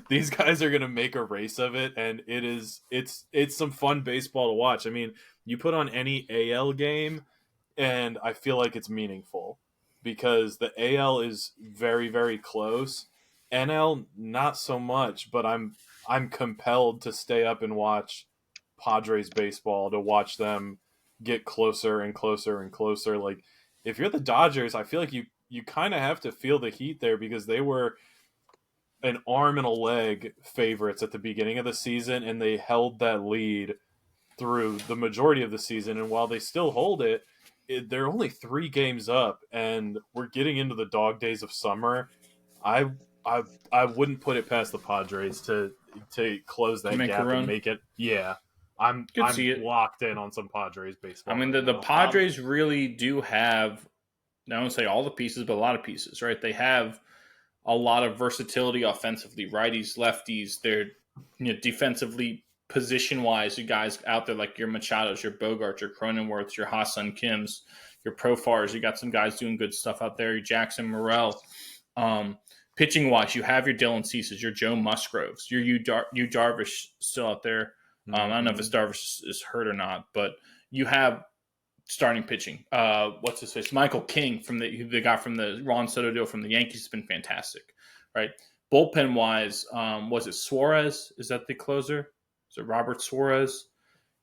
These guys are going to make a race of it, and it's some fun baseball to watch. I mean, you put on any AL game, and I feel like it's meaningful because the AL is very, very close. NL, not so much, but I'm compelled to stay up and watch Padres baseball, to watch them get closer and closer and closer. Like, if you're the Dodgers, I feel like you kind of have to feel the heat there because they were an arm and a leg favorites at the beginning of the season, and they held that lead through the majority of the season. And while they still hold it, they're only 3 games up, and we're getting into the dog days of summer. I I I wouldn't put it past the Padres to close To that make a gap and run. make it. Yeah, I'm Could see it. locked in on some Padres I baseball mean, right the now. Padres really do have, I don't say all the pieces, but a lot of pieces, right? They have a lot of versatility offensively, righties, lefties. They're defensively, position wise, you guys out there like your Machados, your Bogarts, your Cronenworths, your Ha-Seong Kims, your Profars. You got some guys doing good stuff out there. Your Jackson Morrell. Pitching wise, you have your Dylan Ceases, your Joe Musgroves, your Yu Darvish still out there. I don't know if Darvish is hurt or not, but you have starting pitching. What's his face? Michael King from the guy from the Ron Soto deal from the Yankees has been fantastic, right? Bullpen wise, was it Suarez? Is that the closer? Is it Robert Suarez?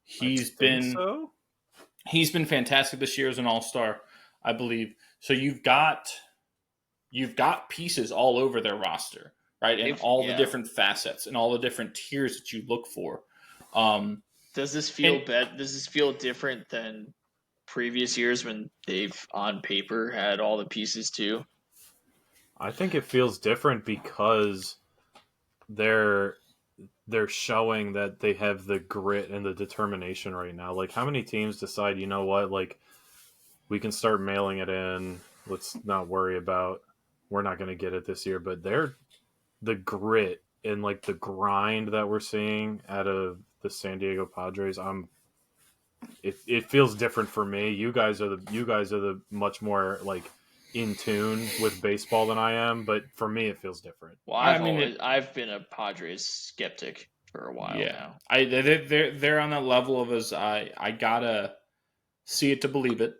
He's been fantastic this year as an all-star, I believe. So you've got pieces all over their roster, right? And all the different facets and all the different tiers that you look for. Does this feel Does this feel different than previous years when they've on paper had all the pieces too? I think it feels different because they're showing that they have the grit and the determination right now. Like, how many teams decide, you know what, like, we can start mailing it in. Let's not worry about, we're not going to get it this year. But the grit and, like, the grind that we're seeing out of the San Diego Padres, it feels different for me. You guys are the much more, like, in tune with baseball than I am, but for me it feels different. Well, I've been a Padres skeptic for a while now. They're on that level of I gotta see it to believe it.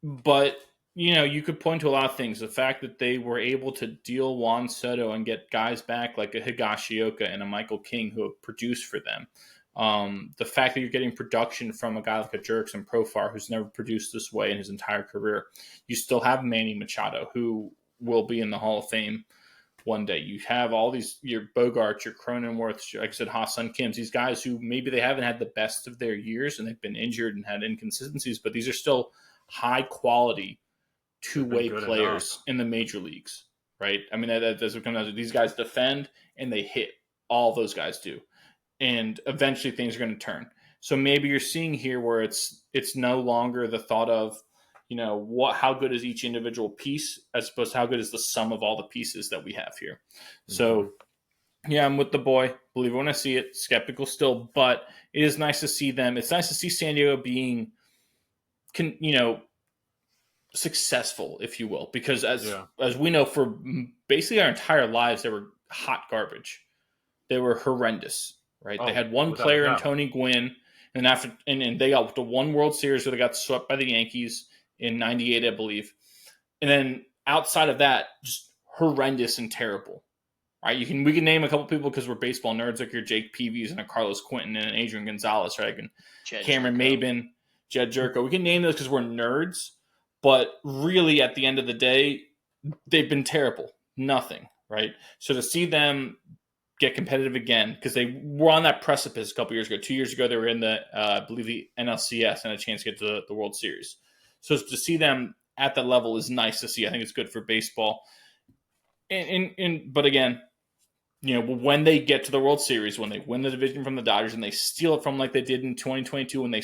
But you could point to a lot of things. The fact that they were able to deal Juan Soto and get guys back like a Higashioka and a Michael King who have produced for them. The fact that you're getting production from a guy like a Jurickson Profar who's never produced this way in his entire career. You still have Manny Machado who will be in the Hall of Fame one day. You have all these, your Bogarts, your Cronenworths, like I said, Ha-Seong Kims, these guys who maybe they haven't had the best of their years and they've been injured and had inconsistencies, but these are still high quality two-way players in the major leagues, right? I mean, that's what comes down to. These guys defend and they hit. All those guys do. And eventually things are going to turn. So maybe you're seeing here where it's no longer the thought of, how good is each individual piece as opposed to how good is the sum of all the pieces that we have here. Mm-hmm. So, yeah, I'm with the boy. Believe it when I see it. Skeptical still, but it is nice to see them. It's nice to see San Diego being, successful, if you will, because as we know, for basically our entire lives, they were hot garbage. They were horrendous. Right, they had one player in Tony Gwynn, and and they got the one World Series where they got swept by the Yankees in '98, I believe. And then outside of that, just horrendous and terrible. Right, we can name a couple people because we're baseball nerds, like your Jake Peavies and a Carlos Quentin and an Adrian Gonzalez, right? And Cameron Maybin, Jed Jerko. We can name those because we're nerds, but really, at the end of the day, they've been terrible. Nothing, right? So to see them get competitive again, because they were on that precipice a couple years ago. 2 years ago, they were in the, I believe, the NLCS and a chance to get to the World Series. So to see them at that level is nice to see. I think it's good for baseball. But again, when they get to the World Series, when they win the division from the Dodgers and they steal it from like they did in 2022 when they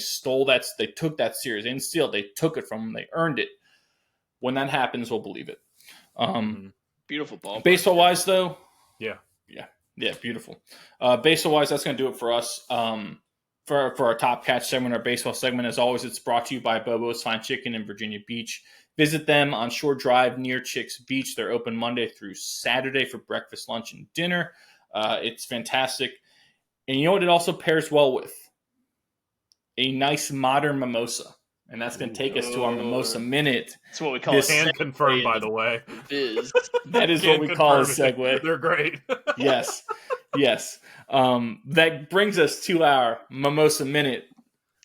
they took that series. They didn't steal it. They took it from them. They earned it. When that happens, we'll believe it. Beautiful ball. Baseball-wise, though, Yeah, beautiful. Baseball-wise, that's going to do it for us. For our Top Catch segment, our baseball segment, as always, it's brought to you by Bobo's Fine Chicken in Virginia Beach. Visit them on Shore Drive near Chicks Beach. They're open Monday through Saturday for breakfast, lunch, and dinner. It's fantastic. And you know what it also pairs well with? A nice modern mimosa. And that's going to take us to our Mimosa Minute. That's what we call it. And confirmed, by the way. That is what we call a segue. They're great. Yes. That brings us to our Mimosa Minute,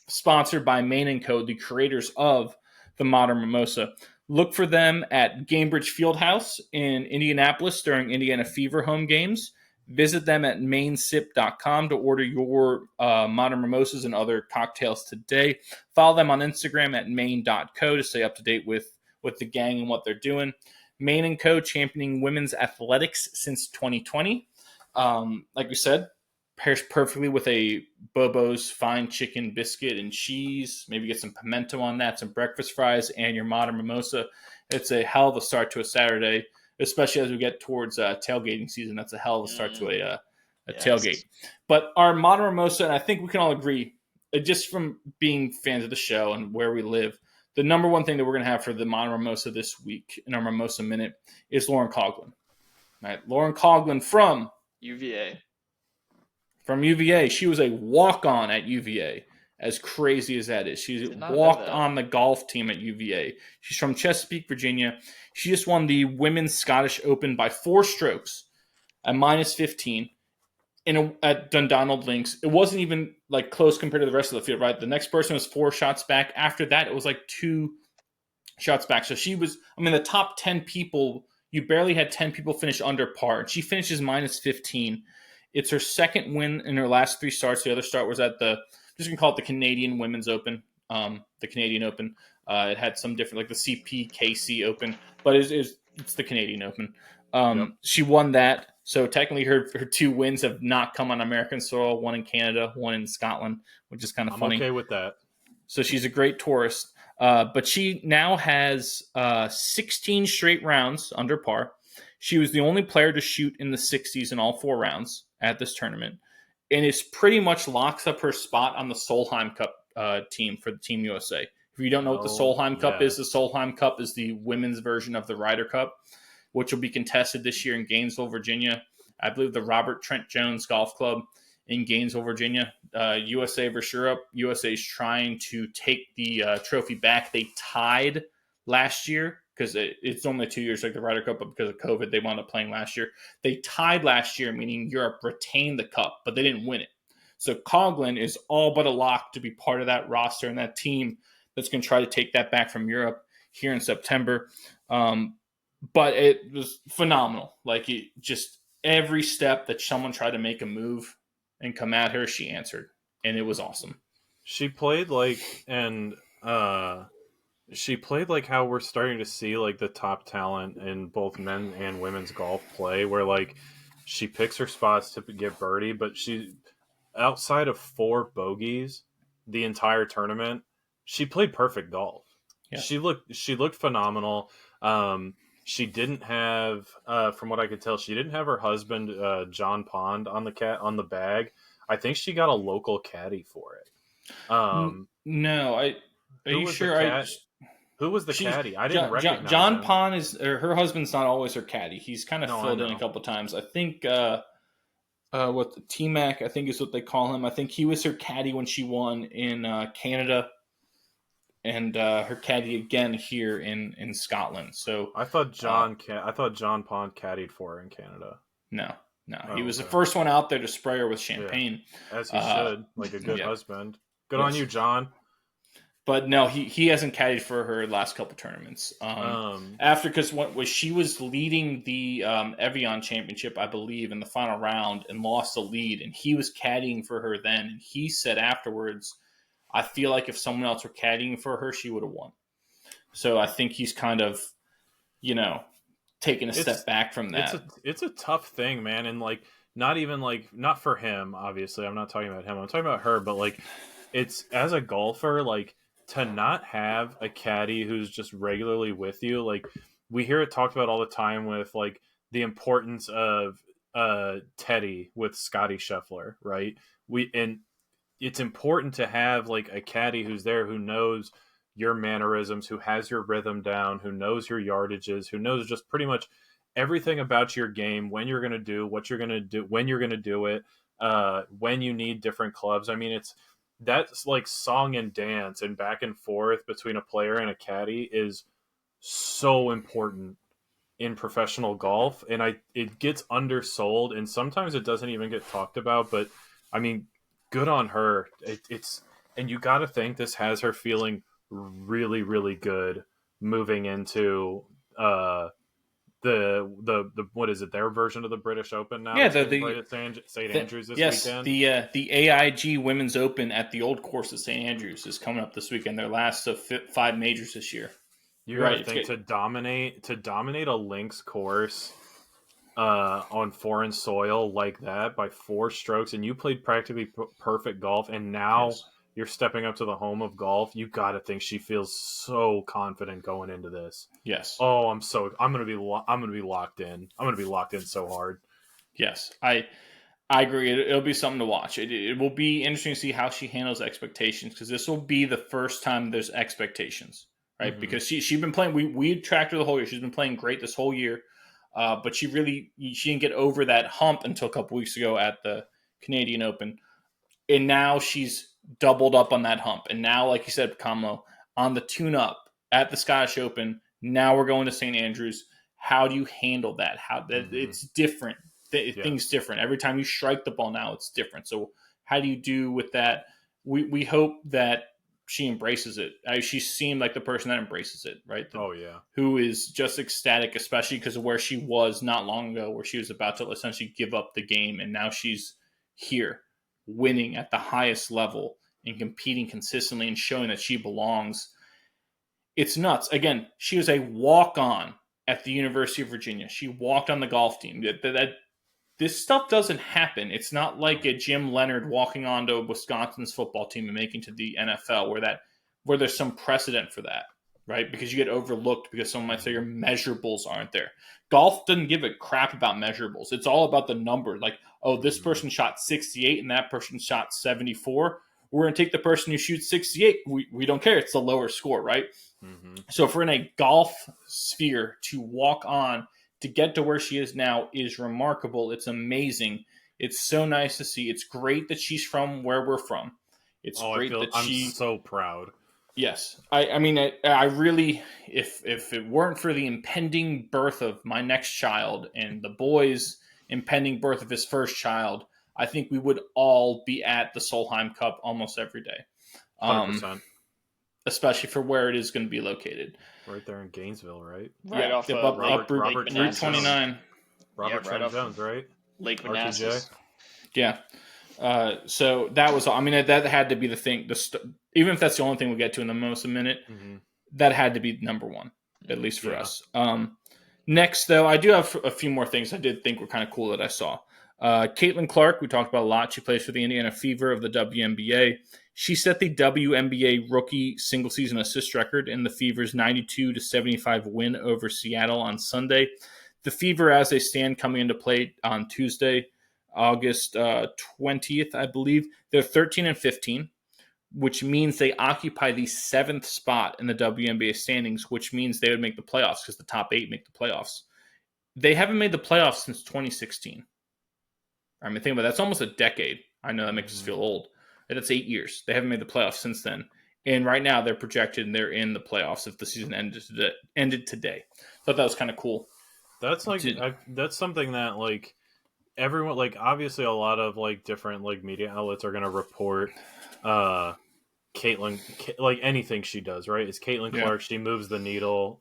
sponsored by Main & Co., the creators of the Modern Mimosa. Look for them at Gainbridge Fieldhouse in Indianapolis during Indiana Fever home games, Visit them at mainsip.com to order your modern mimosas and other cocktails today. Follow them on Instagram at main.co to stay up to date with the gang and what they're doing. Main & Co. championing women's athletics since 2020. Like we said, pairs perfectly with a Bobo's fine chicken biscuit and cheese. Maybe get some pimento on that, some breakfast fries, and your modern mimosa. It's a hell of a start to a Saturday, especially as we get towards tailgating season. That's a hell of a start to a Yes. tailgate. But our modern mimosa, and I think we can all agree, just from being fans of the show and where we live, the number one thing that we're going to have for the modern mimosa this week in our Mimosa Minute is Lauren Coughlin. Right? Lauren Coughlin from UVA. From UVA. She was a walk-on at UVA, as crazy as that is. She walked on the golf team at UVA. She's from Chesapeake, Virginia. She just won the Women's Scottish Open by 4 strokes at minus 15 at Dundonald Links. It wasn't even like close compared to the rest of the field, right? The next person was 4 shots back. After that, it was like 2 shots back. So she was, the top 10 people, you barely had 10 people finish under par. And she finishes minus 15. It's her second win in her last 3 starts. The other start was at just going to call it the Canadian Women's Open, the Canadian Open. It had some different, like the CPKC Open, but it's the Canadian Open. Yep. She won that. So technically her 2 wins have not come on American soil, one in Canada, one in Scotland, which is kind of funny. I'm okay with that. So she's a great tourist. But she now has 16 straight rounds under par. She was the only player to shoot in the 60s in all 4 rounds at this tournament. And it pretty much locks up her spot on the Solheim Cup team for the Team USA. If you don't know what the Solheim Cup is, the Solheim Cup is the women's version of the Ryder Cup, which will be contested this year in Gainesville, Virginia. I believe the Robert Trent Jones Golf Club in Gainesville, Virginia. USA versus Europe. USA is trying to take the trophy back. They tied last year because it's only 2 years like the Ryder Cup, but because of COVID, they wound up playing last year. They tied last year, meaning Europe retained the cup, but they didn't win it. So Coughlin is all but a lock to be part of that roster and that team that's going to try to take that back from Europe here in September. But it was phenomenal. Like, just every step that someone tried to make a move and come at her, she answered, and it was awesome. She played like how we're starting to see like the top talent in both men and women's golf play, where like she picks her spots to get birdie, but she, outside of 4 bogeys the entire tournament, she played perfect golf. Yeah. She looked phenomenal. She didn't have, from what I could tell, she didn't have her husband, John Pond, on the bag. I think she got a local caddy for it. No, are you sure? Who was the caddy? I didn't recognize John him. Pond is, or her husband's not always her caddy. He's kind of filled in a couple times. I think what the T-Mac, I think is what they call him. I think he was her caddy when she won in Canada. And her caddy again here in Scotland. So I thought John Pond caddied for her in Canada. No, he was the first one out there to spray her with champagne, as he should, like a good husband. Good on you, John. But no, he hasn't caddied for her last couple tournaments. Because she was leading the Evian Championship, I believe, in the final round and lost the lead, and he was caddying for her then. And he said afterwards, I feel like if someone else were caddying for her, she would have won. So I think he's kind of, taking a step back from that. It's a tough thing, man. And like, not for him, obviously. I'm not talking about him. I'm talking about her. But like, it's, as a golfer, like, to not have a caddy who's just regularly with you. Like, we hear it talked about all the time with like the importance of Teddy with Scotty Scheffler, right? It's important to have like a caddy who's there, who knows your mannerisms, who has your rhythm down, who knows your yardages, who knows just pretty much everything about your game, when you're going to do what you're going to do, when you're going to do it, when you need different clubs. I mean, that's like song and dance and back and forth between a player and a caddy is so important in professional golf. And it gets undersold, and sometimes it doesn't even get talked about, but I mean, good on her. And you got to think this has her feeling really, really good moving into what is it? Their version of the British Open now. Yeah, That's being played at St. Andrews this weekend. The AIG Women's Open at the old course at St. Andrews is coming up this weekend. Their last of 5 majors this year. You gotta think to dominate a links course on foreign soil like that by 4 strokes, and you played practically perfect golf, and now you're stepping up to the home of golf. You gotta think she feels so confident going into this. Yes. Oh, I'm gonna be locked in. I'm gonna be locked in so hard. Yes, I agree. It'll be something to watch. It will be interesting to see how she handles expectations, because this will be the first time there's expectations, right? Mm-hmm. Because she's been playing. We tracked her the whole year. She's been playing great this whole year, but she didn't get over that hump until a couple weeks ago at the Canadian Open, and now she's doubled up on that hump. And now, like you said, Kamlo, on the tune-up at the Scottish Open, now we're going to St. Andrews. How do you handle that? It's different. Things different. Every time you strike the ball now, it's different. So how do you do with that? We hope that she embraces it. She seemed like the person that embraces it, right? Who is just ecstatic, especially because of where she was not long ago, where she was about to essentially give up the game. And now she's here winning at the highest level and competing consistently and showing that she belongs. It's nuts. Again, she was a walk-on at the University of Virginia. She walked on the golf team. This stuff doesn't happen. It's not like a Jim Leonard walking onto Wisconsin's football team and making to the NFL where there's some precedent for that, right? Because you get overlooked because someone might say your measurables aren't there. Golf doesn't give a crap about measurables. It's all about the number. Like, oh, this person shot 68 and that person shot 74. We're going to take the person who shoots 68. We don't care. It's the lower score, right? Mm-hmm. So if we're in a golf sphere, to walk on to get to where she is now is remarkable. It's amazing. It's so nice to see. It's great that she's from where we're from. I'm so proud. Yes. I mean, I really, if it weren't for the impending birth of my next child and the boy's impending birth of his first child, I think we would all be at the Solheim Cup almost every day. 100%. Especially for where it is going to be located. Right there in Gainesville, right? Right off up Route 29. Robert Trent Jones, right? Lake Manassas. Yeah. So that was, I mean, that had to be the thing. Even if that's the only thing we'll get to in the most a minute, that had to be number one, at least for us. Next, though, I do have a few more things I did think were kind of cool that I saw. Caitlin Clark, we talked about a lot. She plays for the Indiana Fever of the WNBA. She set the WNBA rookie single-season assist record in the Fever's 92-75 win over Seattle on Sunday. The Fever, as they stand coming into play on Tuesday, August 20th, I believe, they're 13-15, which means they occupy the 7th spot in the WNBA standings, which means they would make the playoffs because the top 8 make the playoffs. They haven't made the playoffs since 2016. I mean, think about it. That's almost a decade. I know that makes us feel old. That's 8 years. They haven't made the playoffs since then. And right now they're projected and they're in the playoffs if the season ended today. So that was kind of cool. That's like that's something that like everyone, like obviously a lot of like different like media outlets are going to report Caitlin, like anything she does, right? It's Caitlin Clark. She moves the needle.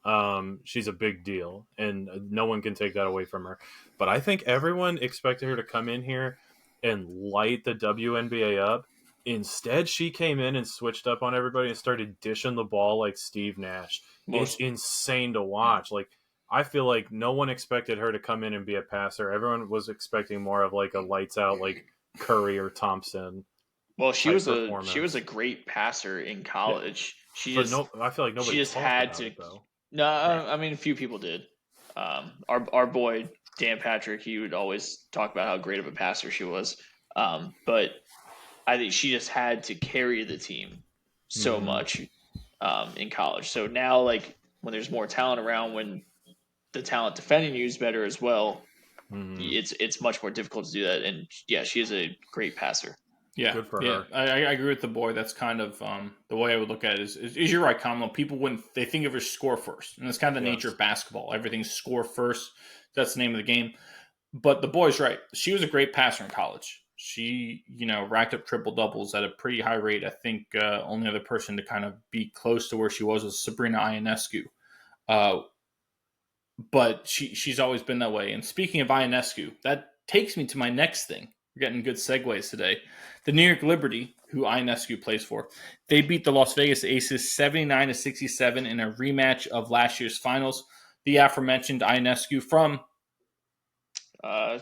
She's a big deal and no one can take that away from her. But I think everyone expected her to come in here and light the WNBA up. Instead, she came in and switched up on everybody and started dishing the ball like Steve Nash. It's insane to watch. Like, I feel like no one expected her to come in and be a passer. Everyone was expecting more of like a lights out, like Curry or Thompson. Well, she was a great passer in college. Yeah. I feel like nobody. She just had to. No, I mean a few people did. Our boy Dan Patrick, he would always talk about how great of a passer she was. But I think she just had to carry the team so much in college. So now, like when there's more talent around, when the talent defending you is better as well, it's much more difficult to do that. And yeah, she is a great passer. Yeah, good for her. I agree with the boy. That's kind of the way I would look at it. Is you're right, Kamala. People they think of her score first, and that's kind of the nature of basketball. Everything's score first. That's the name of the game. But the boy's right. She was a great passer in college. She, racked up triple doubles at a pretty high rate. I think only other person to kind of be close to where she was Sabrina Ionescu. but she's always been that way. And speaking of Ionescu, that takes me to my next thing. We're getting good segues today. The New York Liberty, who Ionescu plays for, they beat the Las Vegas Aces 79-67 in a rematch of last year's finals. The aforementioned Ionescu from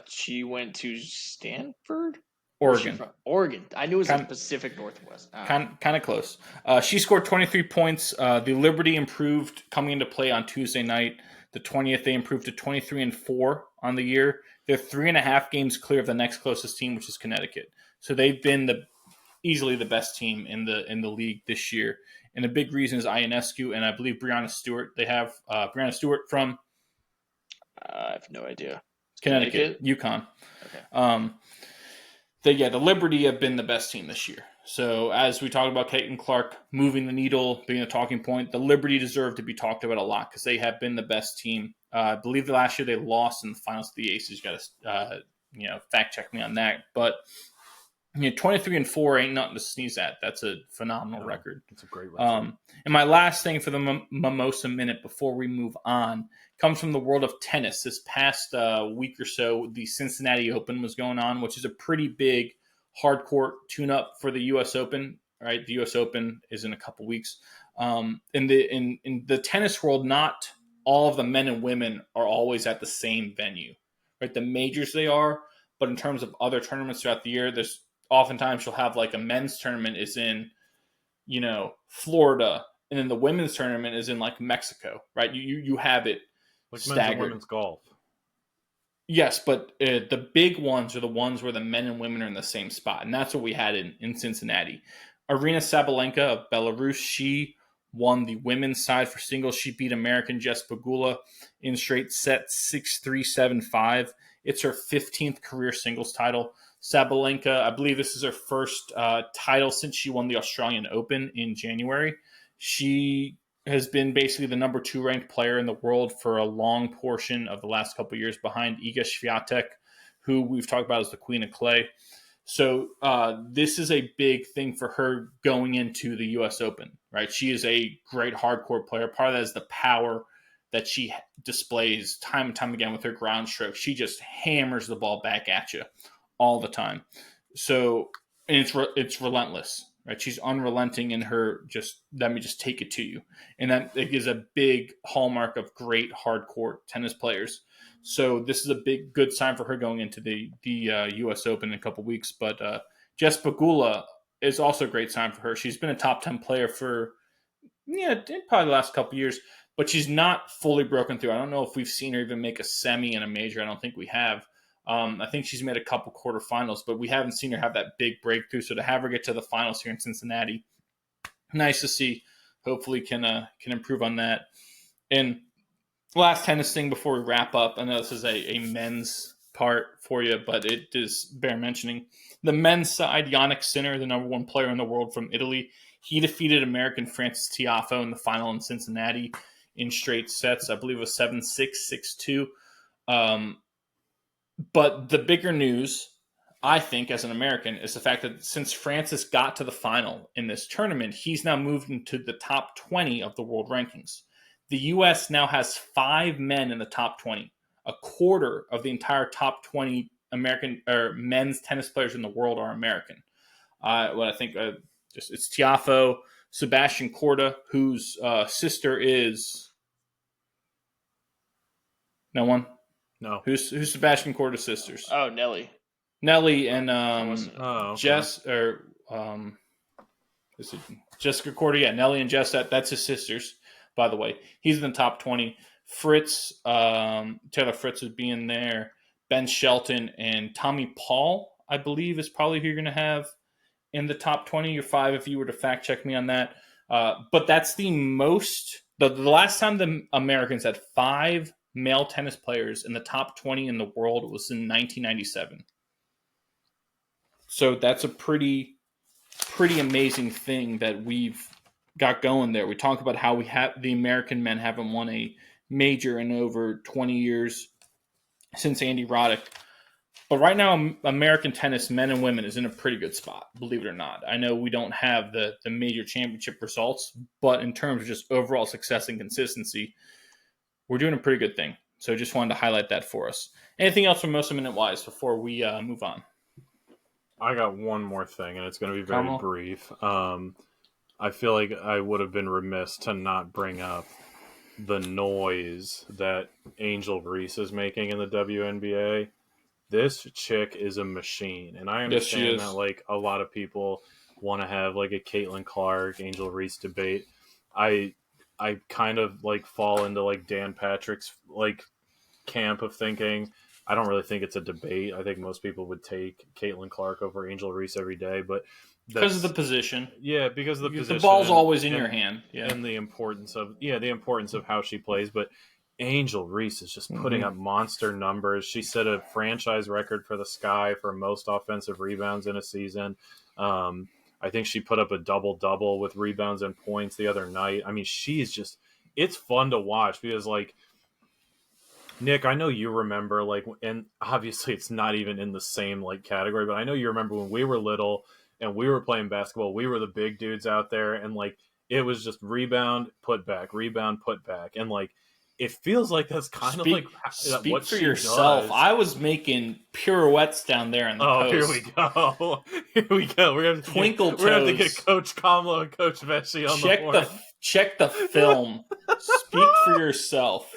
She went to Stanford? Oregon. Oregon. I knew it was like Pacific Northwest. Kind of close. She scored 23 points. The Liberty improved coming into play on Tuesday night. The 20th, they improved to 23-4 on the year. They're 3.5 games clear of the next closest team, which is Connecticut. So they've been easily the best team in the league this year. And a big reason is Ionescu and I believe Breanna Stewart. They have Breanna Stewart from I have no idea. Connecticut, UConn. Okay. The Liberty have been the best team this year. So as we talked about Caitlin Clark moving the needle, being a talking point, the Liberty deserve to be talked about a lot because they have been the best team. I believe last year they lost in the finals to the Aces. You got to fact check me on that. But 23-4 ain't nothing to sneeze at. That's a phenomenal record. It's a great record. And my last thing for the Mimosa Minute before we move on comes from the world of tennis. This past week or so, the Cincinnati Open was going on, which is a pretty big hard court tune-up for the U.S. Open. Right, the U.S. Open is in a couple weeks. In the tennis world, not all of the men and women are always at the same venue. Right, the majors they are, but in terms of other tournaments throughout the year, there's oftentimes you'll have like a men's tournament is in, Florida, and then the women's tournament is in like Mexico, right? You have it like staggered. Men's and women's golf. Yes, but the big ones are the ones where the men and women are in the same spot, and that's what we had in Cincinnati. Aryna Sabalenka of Belarus, she won the women's side for singles. She beat American Jess Pegula in straight sets 6-3, 7-5. It's her 15th career singles title. Sabalenka, I believe this is her first title since she won the Australian Open in January. She has been basically the number 2 ranked player in the world for a long portion of the last couple of years behind Iga Swiatek, who we've talked about as the queen of clay. So this is a big thing for her going into the U.S. Open, right? She is a great hardcore player. Part of that is the power that she displays time and time again with her ground stroke. She just hammers the ball back at you all the time. So, and it's relentless, right? She's unrelenting in her let me just take it to you. And that is a big hallmark of great hardcore tennis players. So this is a good sign for her going into the U.S. Open in a couple weeks. But Jess Pegula is also a great sign for her. She's been a top 10 player for probably the last couple years, but she's not fully broken through. I don't know if we've seen her even make a semi in a major. I don't think we have. I think she's made a couple quarterfinals, but we haven't seen her have that big breakthrough. So to have her get to the finals here in Cincinnati, nice to see. Hopefully can improve on that. And last tennis thing before we wrap up. I know this is a men's part for you, but it is bear mentioning. The men's side, Yannick Sinner, the number 1 player in the world from Italy, he defeated American Francis Tiafoe in the final in Cincinnati in straight sets. I believe it was 7-6, 6-2. But the bigger news, I think, as an American, is the fact that since Francis got to the final in this tournament, he's now moved into the top 20 of the world rankings. The U.S. now has 5 men in the top 20. A quarter of the entire top 20 American or men's tennis players in the world are American. It's Tiafoe, Sebastian Korda, whose sister is no one. No. Who's Sebastian Korda's sisters? Oh, Nelly and okay. Jess or is it Jessica Korda? Yeah, Nelly and Jess. That's his sisters. By the way, he's in the top 20. Fritz, Taylor Fritz is being there. Ben Shelton and Tommy Paul, I believe, is probably who you're going to have in the top 20 or 5 if you were to fact check me on that. But that's the most. The last time the Americans had 5 male tennis players in the top 20 in the world was in 1997. So that's a pretty amazing thing that we've got going there. We talk about how the American men haven't won a major in over 20 years since Andy Roddick. But right now, American tennis, men and women, is in a pretty good spot, believe it or not. I know we don't have the major championship results, but in terms of just overall success and consistency, we're doing a pretty good thing. So just wanted to highlight that for us. Anything else from Most Minute Wise before we move on? I got one more thing, and it's going to be very Carmel? brief. I feel like I would have been remiss to not bring up the noise that Angel Reese is making in the WNBA. This chick is a machine, and I Yes, she understand is. that like a lot of people want to have like a Caitlin Clark, Angel Reese debate. I kind of like fall into like Dan Patrick's like camp of thinking. I don't really think it's a debate. I think most people would take Caitlin Clark over Angel Reese every day, but Because of the position. Yeah, because of the position. The ball's always in your hand. Yeah. And the importance of how she plays. But Angel Reese is just putting up monster numbers. She set a franchise record for the Sky for most offensive rebounds in a season. I think she put up a double-double with rebounds and points the other night. I mean, she's just – it's fun to watch because, like, Nick, I know you remember, like, and obviously it's not even in the same, like, category, but I know you remember when we were little – and we were playing basketball, we were the big dudes out there, and like it was just rebound, put back, and like it feels like that's kind of like what for she yourself. does. I was making pirouettes down there in the post. Here we go. We're gonna have to get Coach Kamlo and Coach Vesey on the board. Check the film. Speak for yourself.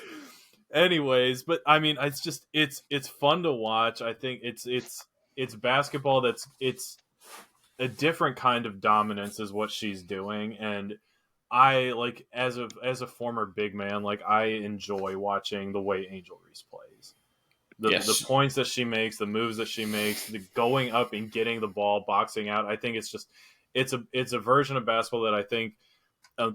Anyways, but I mean, it's fun to watch. I think it's basketball it's a different kind of dominance is what she's doing, and I like as a former big man, like I enjoy watching the way Angel Reese plays. The points that she makes, the moves that she makes, the going up and getting the ball, boxing out. I think it's a version of basketball that I think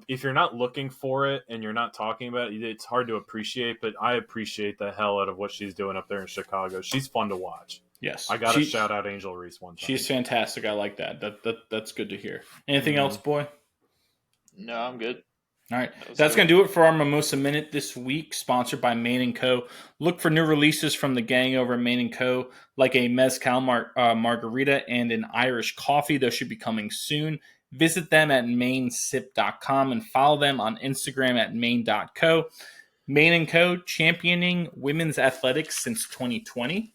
if you're not looking for it and you're not talking about it, it's hard to appreciate. But I appreciate the hell out of what she's doing up there in Chicago. She's fun to watch. Yes, I got to shout out Angel Reese one time. She's fantastic. I like that. That's good to hear. Anything else, boy? No, I'm good. All right, that's going to do it for our Mimosa Minute this week, sponsored by Main & Co. Look for new releases from the gang over at Main & Co., like a Mezcal margarita and an Irish coffee. Those should be coming soon. Visit them at mainsip.com and follow them on Instagram at main.co. Main & Co. championing women's athletics since 2020.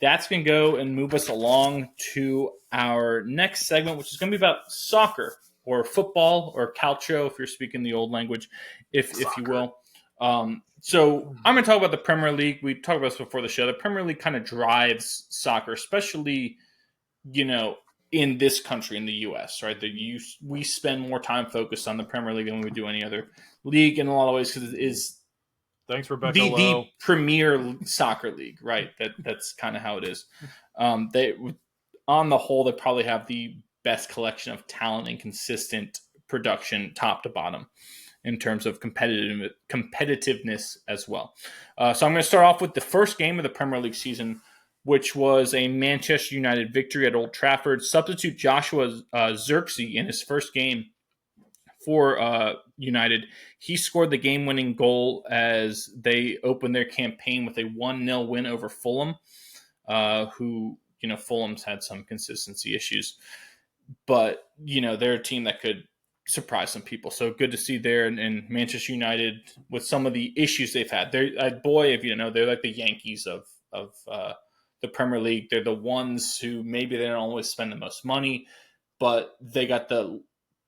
That's going to go and move us along to our next segment, which is going to be about soccer or football or calcio, if you're speaking the old language, if you will. So I'm going to talk about the Premier League. We talked about this before the show. The Premier League kind of drives soccer, especially, in this country, in the U.S., right? We spend more time focused on the Premier League than we do any other league in a lot of ways because it is Thanks, Rebecca the premier soccer league, right? That's kind of how it is. They, on the whole, they probably have the best collection of talent and consistent production, top to bottom, in terms of competitiveness as well. So I'm going to start off with the first game of the Premier League season, which was a Manchester United victory at Old Trafford. Substitute Joshua Zirkzee in his first game for United. He scored the game-winning goal as they opened their campaign with a 1-0 win over Fulham, who, Fulham's had some consistency issues. But, they're a team that could surprise some people. So good to see there in Manchester United with some of the issues they've had. They're, if you know, they're like the Yankees of the Premier League. They're the ones who maybe they don't always spend the most money, but they got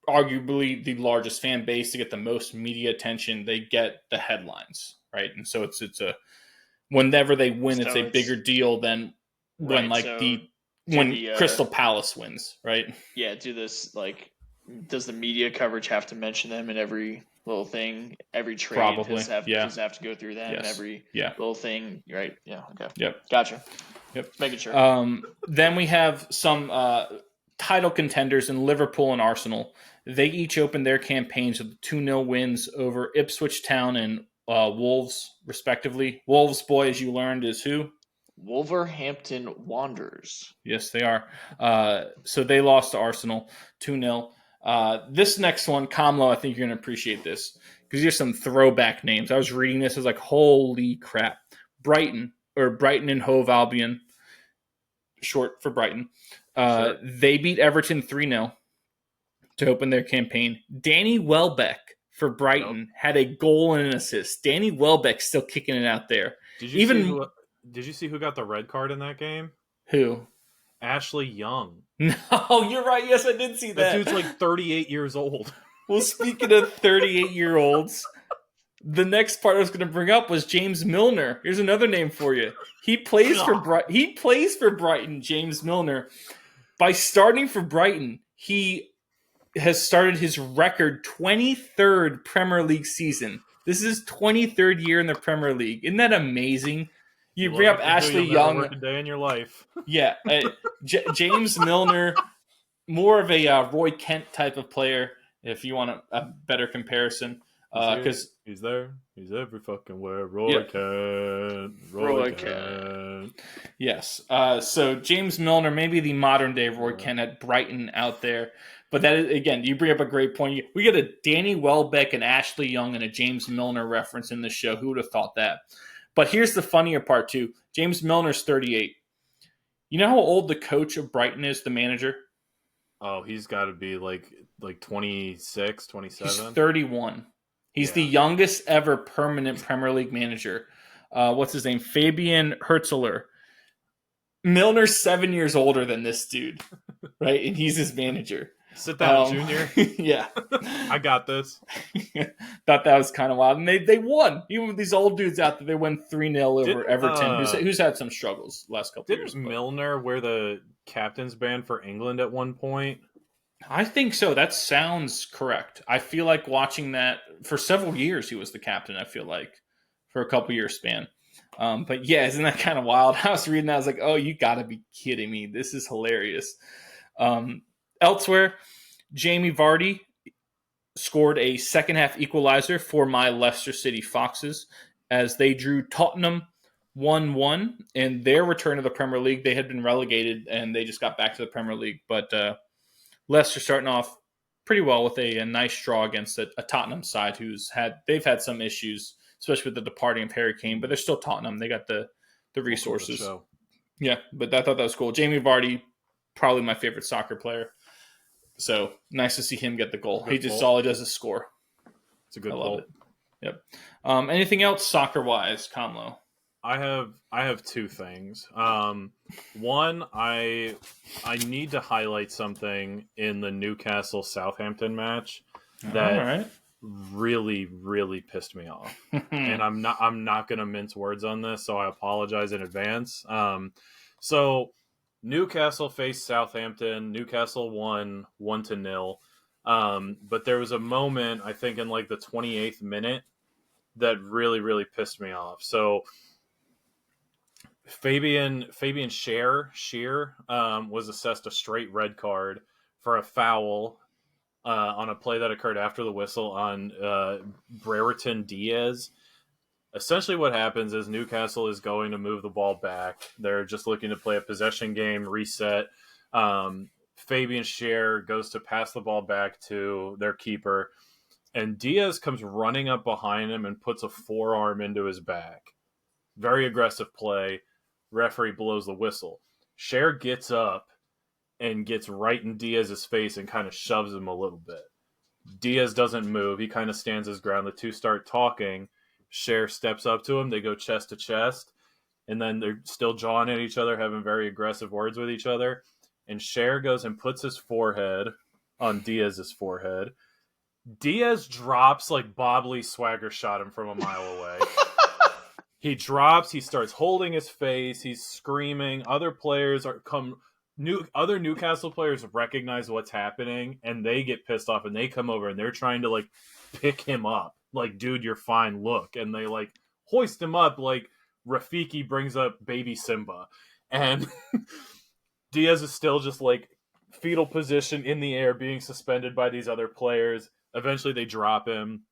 arguably the largest fan base. They get the most media attention. They get the headlines, right? And so it's whenever they win, it's a bigger deal than when Crystal Palace wins, right? Yeah. Does the media coverage have to mention them in every little thing? Every trade Probably, does have to go through them. Yes. Every little thing, right? Yeah. Okay. Yep. Gotcha. Yep. Just making sure. Then we have some title contenders in Liverpool and Arsenal. They each opened their campaigns with 2-0 wins over Ipswich Town and Wolves, respectively. Wolves, boy, as you learned, is who? Wolverhampton Wanderers. Yes, they are. So they lost to Arsenal 2-0. This next one, Kamlo, I think you're going to appreciate this because there's some throwback names. I was reading this. I was like, holy crap. Brighton and Hove Albion, short for Brighton. They beat Everton 3-0 to open their campaign. Danny Welbeck for Brighton, had a goal and an assist. Danny Welbeck's still kicking it out there. Did you see who got the red card in that game? Who? Ashley Young. No, you're right. Yes, I did see that. That dude's like 38 years old. Well, speaking of 38-year-olds, the next part I was going to bring up was James Milner. Here's another name for you. He plays for Brighton, James Milner. By starting for Brighton, he has started his record 23rd Premier League season. This is his 23rd year in the Premier League. Isn't that amazing? You bring up Ashley Young. Work a day in your life. Yeah, James Milner, more of a Roy Kent type of player, if you want a better comparison. Because he's there, he's every fucking where. Roy Kent. Yes. So James Milner, maybe the modern day Roy Kent at Brighton out there. But that is, again, you bring up a great point. We get a Danny Welbeck and Ashley Young and a James Milner reference in the show. Who would have thought that? But here's the funnier part, too. James Milner's 38. You know how old the coach of Brighton is, the manager? Oh, he's got to be like 26, 27? He's 31. He's the youngest ever permanent Premier League manager. What's his name? Fabian Herzler. Milner's 7 years older than this dude, right? And he's his manager. Sit down, Junior. Yeah. I got this. Thought that was kind of wild. And they won. Even with these old dudes out there, they won 3-0 over Everton, who's had some struggles the last couple of years. Didn't Milner wear the captain's band for England at one point? I think so. That sounds correct. I feel like watching that for several years, he was the captain, I feel like, for a couple year span. But yeah, isn't that kind of wild? I was reading that. I was like, oh, you got to be kidding me. This is hilarious. Elsewhere, Jamie Vardy scored a second-half equalizer for my Leicester City Foxes as they drew Tottenham 1-1 in their return to the Premier League. They had been relegated, and they just got back to the Premier League. But Leicester starting off pretty well with a nice draw against a Tottenham side they've had some issues, especially with the departing of Harry Kane, but they're still Tottenham. They got the resources. Yeah, but I thought that was cool. Jamie Vardy, probably my favorite soccer player. So nice to see him get the goal. All he does is score. It's a good goal. I love it. Yep. Anything else soccer-wise, Kamlo? I have two things. One, I need to highlight something in the Newcastle Southampton match that really, really pissed me off. And I'm not gonna mince words on this, so I apologize in advance. So Newcastle faced Southampton. Newcastle won 1-0. But there was a moment, I think, in like the 28th minute that really, really pissed me off. So Fabian Shear was assessed a straight red card for a foul on a play that occurred after the whistle on Brereton Diaz. Essentially what happens is Newcastle is going to move the ball back. They're just looking to play a possession game, reset. Fabian Shear goes to pass the ball back to their keeper, and Diaz comes running up behind him and puts a forearm into his back. Very aggressive play. Referee blows the whistle. Shear gets up and gets right in Diaz's face and kind of shoves him a little bit. Diaz doesn't move. He kind of stands his ground. The two start talking. Shear steps up to him. They go chest to chest. And then they're still jawing at each other, having very aggressive words with each other. And Shear goes and puts his forehead on Diaz's forehead. Diaz drops like Bob Lee Swagger shot him from a mile away. He drops. He starts holding his face. He's screaming. Other Newcastle players recognize what's happening, and they get pissed off, and they come over, and they're trying to like pick him up. Like, dude, you're fine. Look, and they like hoist him up like Rafiki brings up baby Simba, and Diaz is still just like fetal position in the air, being suspended by these other players. Eventually, they drop him.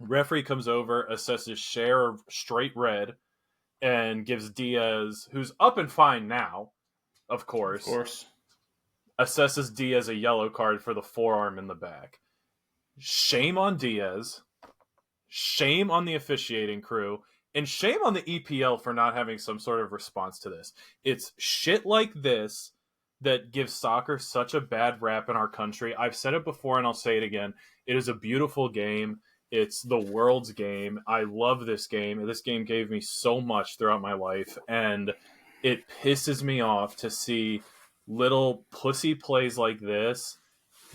Referee comes over, assesses Shear straight red, and gives Diaz, who's up and fine now, of course, assesses Diaz a yellow card for the forearm in the back. Shame on Diaz. Shame on the officiating crew. And shame on the EPL for not having some sort of response to this. It's shit like this that gives soccer such a bad rap in our country. I've said it before and I'll say it again. It is a beautiful game. It's the world's game. I love this game. This game gave me so much throughout my life, and it pisses me off to see little pussy plays like this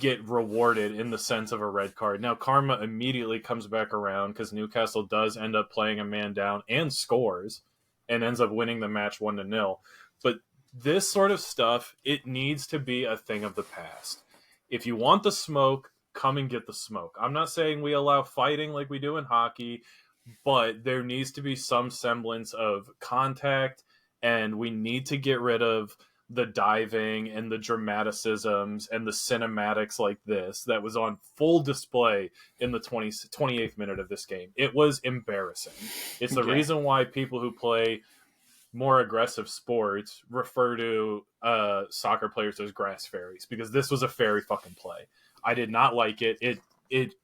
get rewarded in the sense of a red card. Now, karma immediately comes back around because Newcastle does end up playing a man down and scores and ends up winning the match 1-0. But this sort of stuff, it needs to be a thing of the past. If you want the smoke, come and get the smoke. I'm not saying we allow fighting like we do in hockey, but there needs to be some semblance of contact, and we need to get rid of the diving and the dramaticisms and the cinematics like this that was on full display in the 28th minute of this game. It was embarrassing. It's the reason why people who play more aggressive sports refer to soccer players as grass fairies, because this was a fairy fucking play. I did not like it. It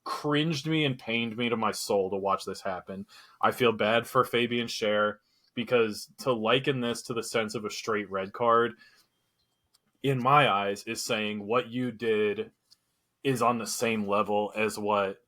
cringed me and pained me to my soul to watch this happen. I feel bad for Fabian Schär, because to liken this to the sense of a straight red card, in my eyes, is saying what you did is on the same level as what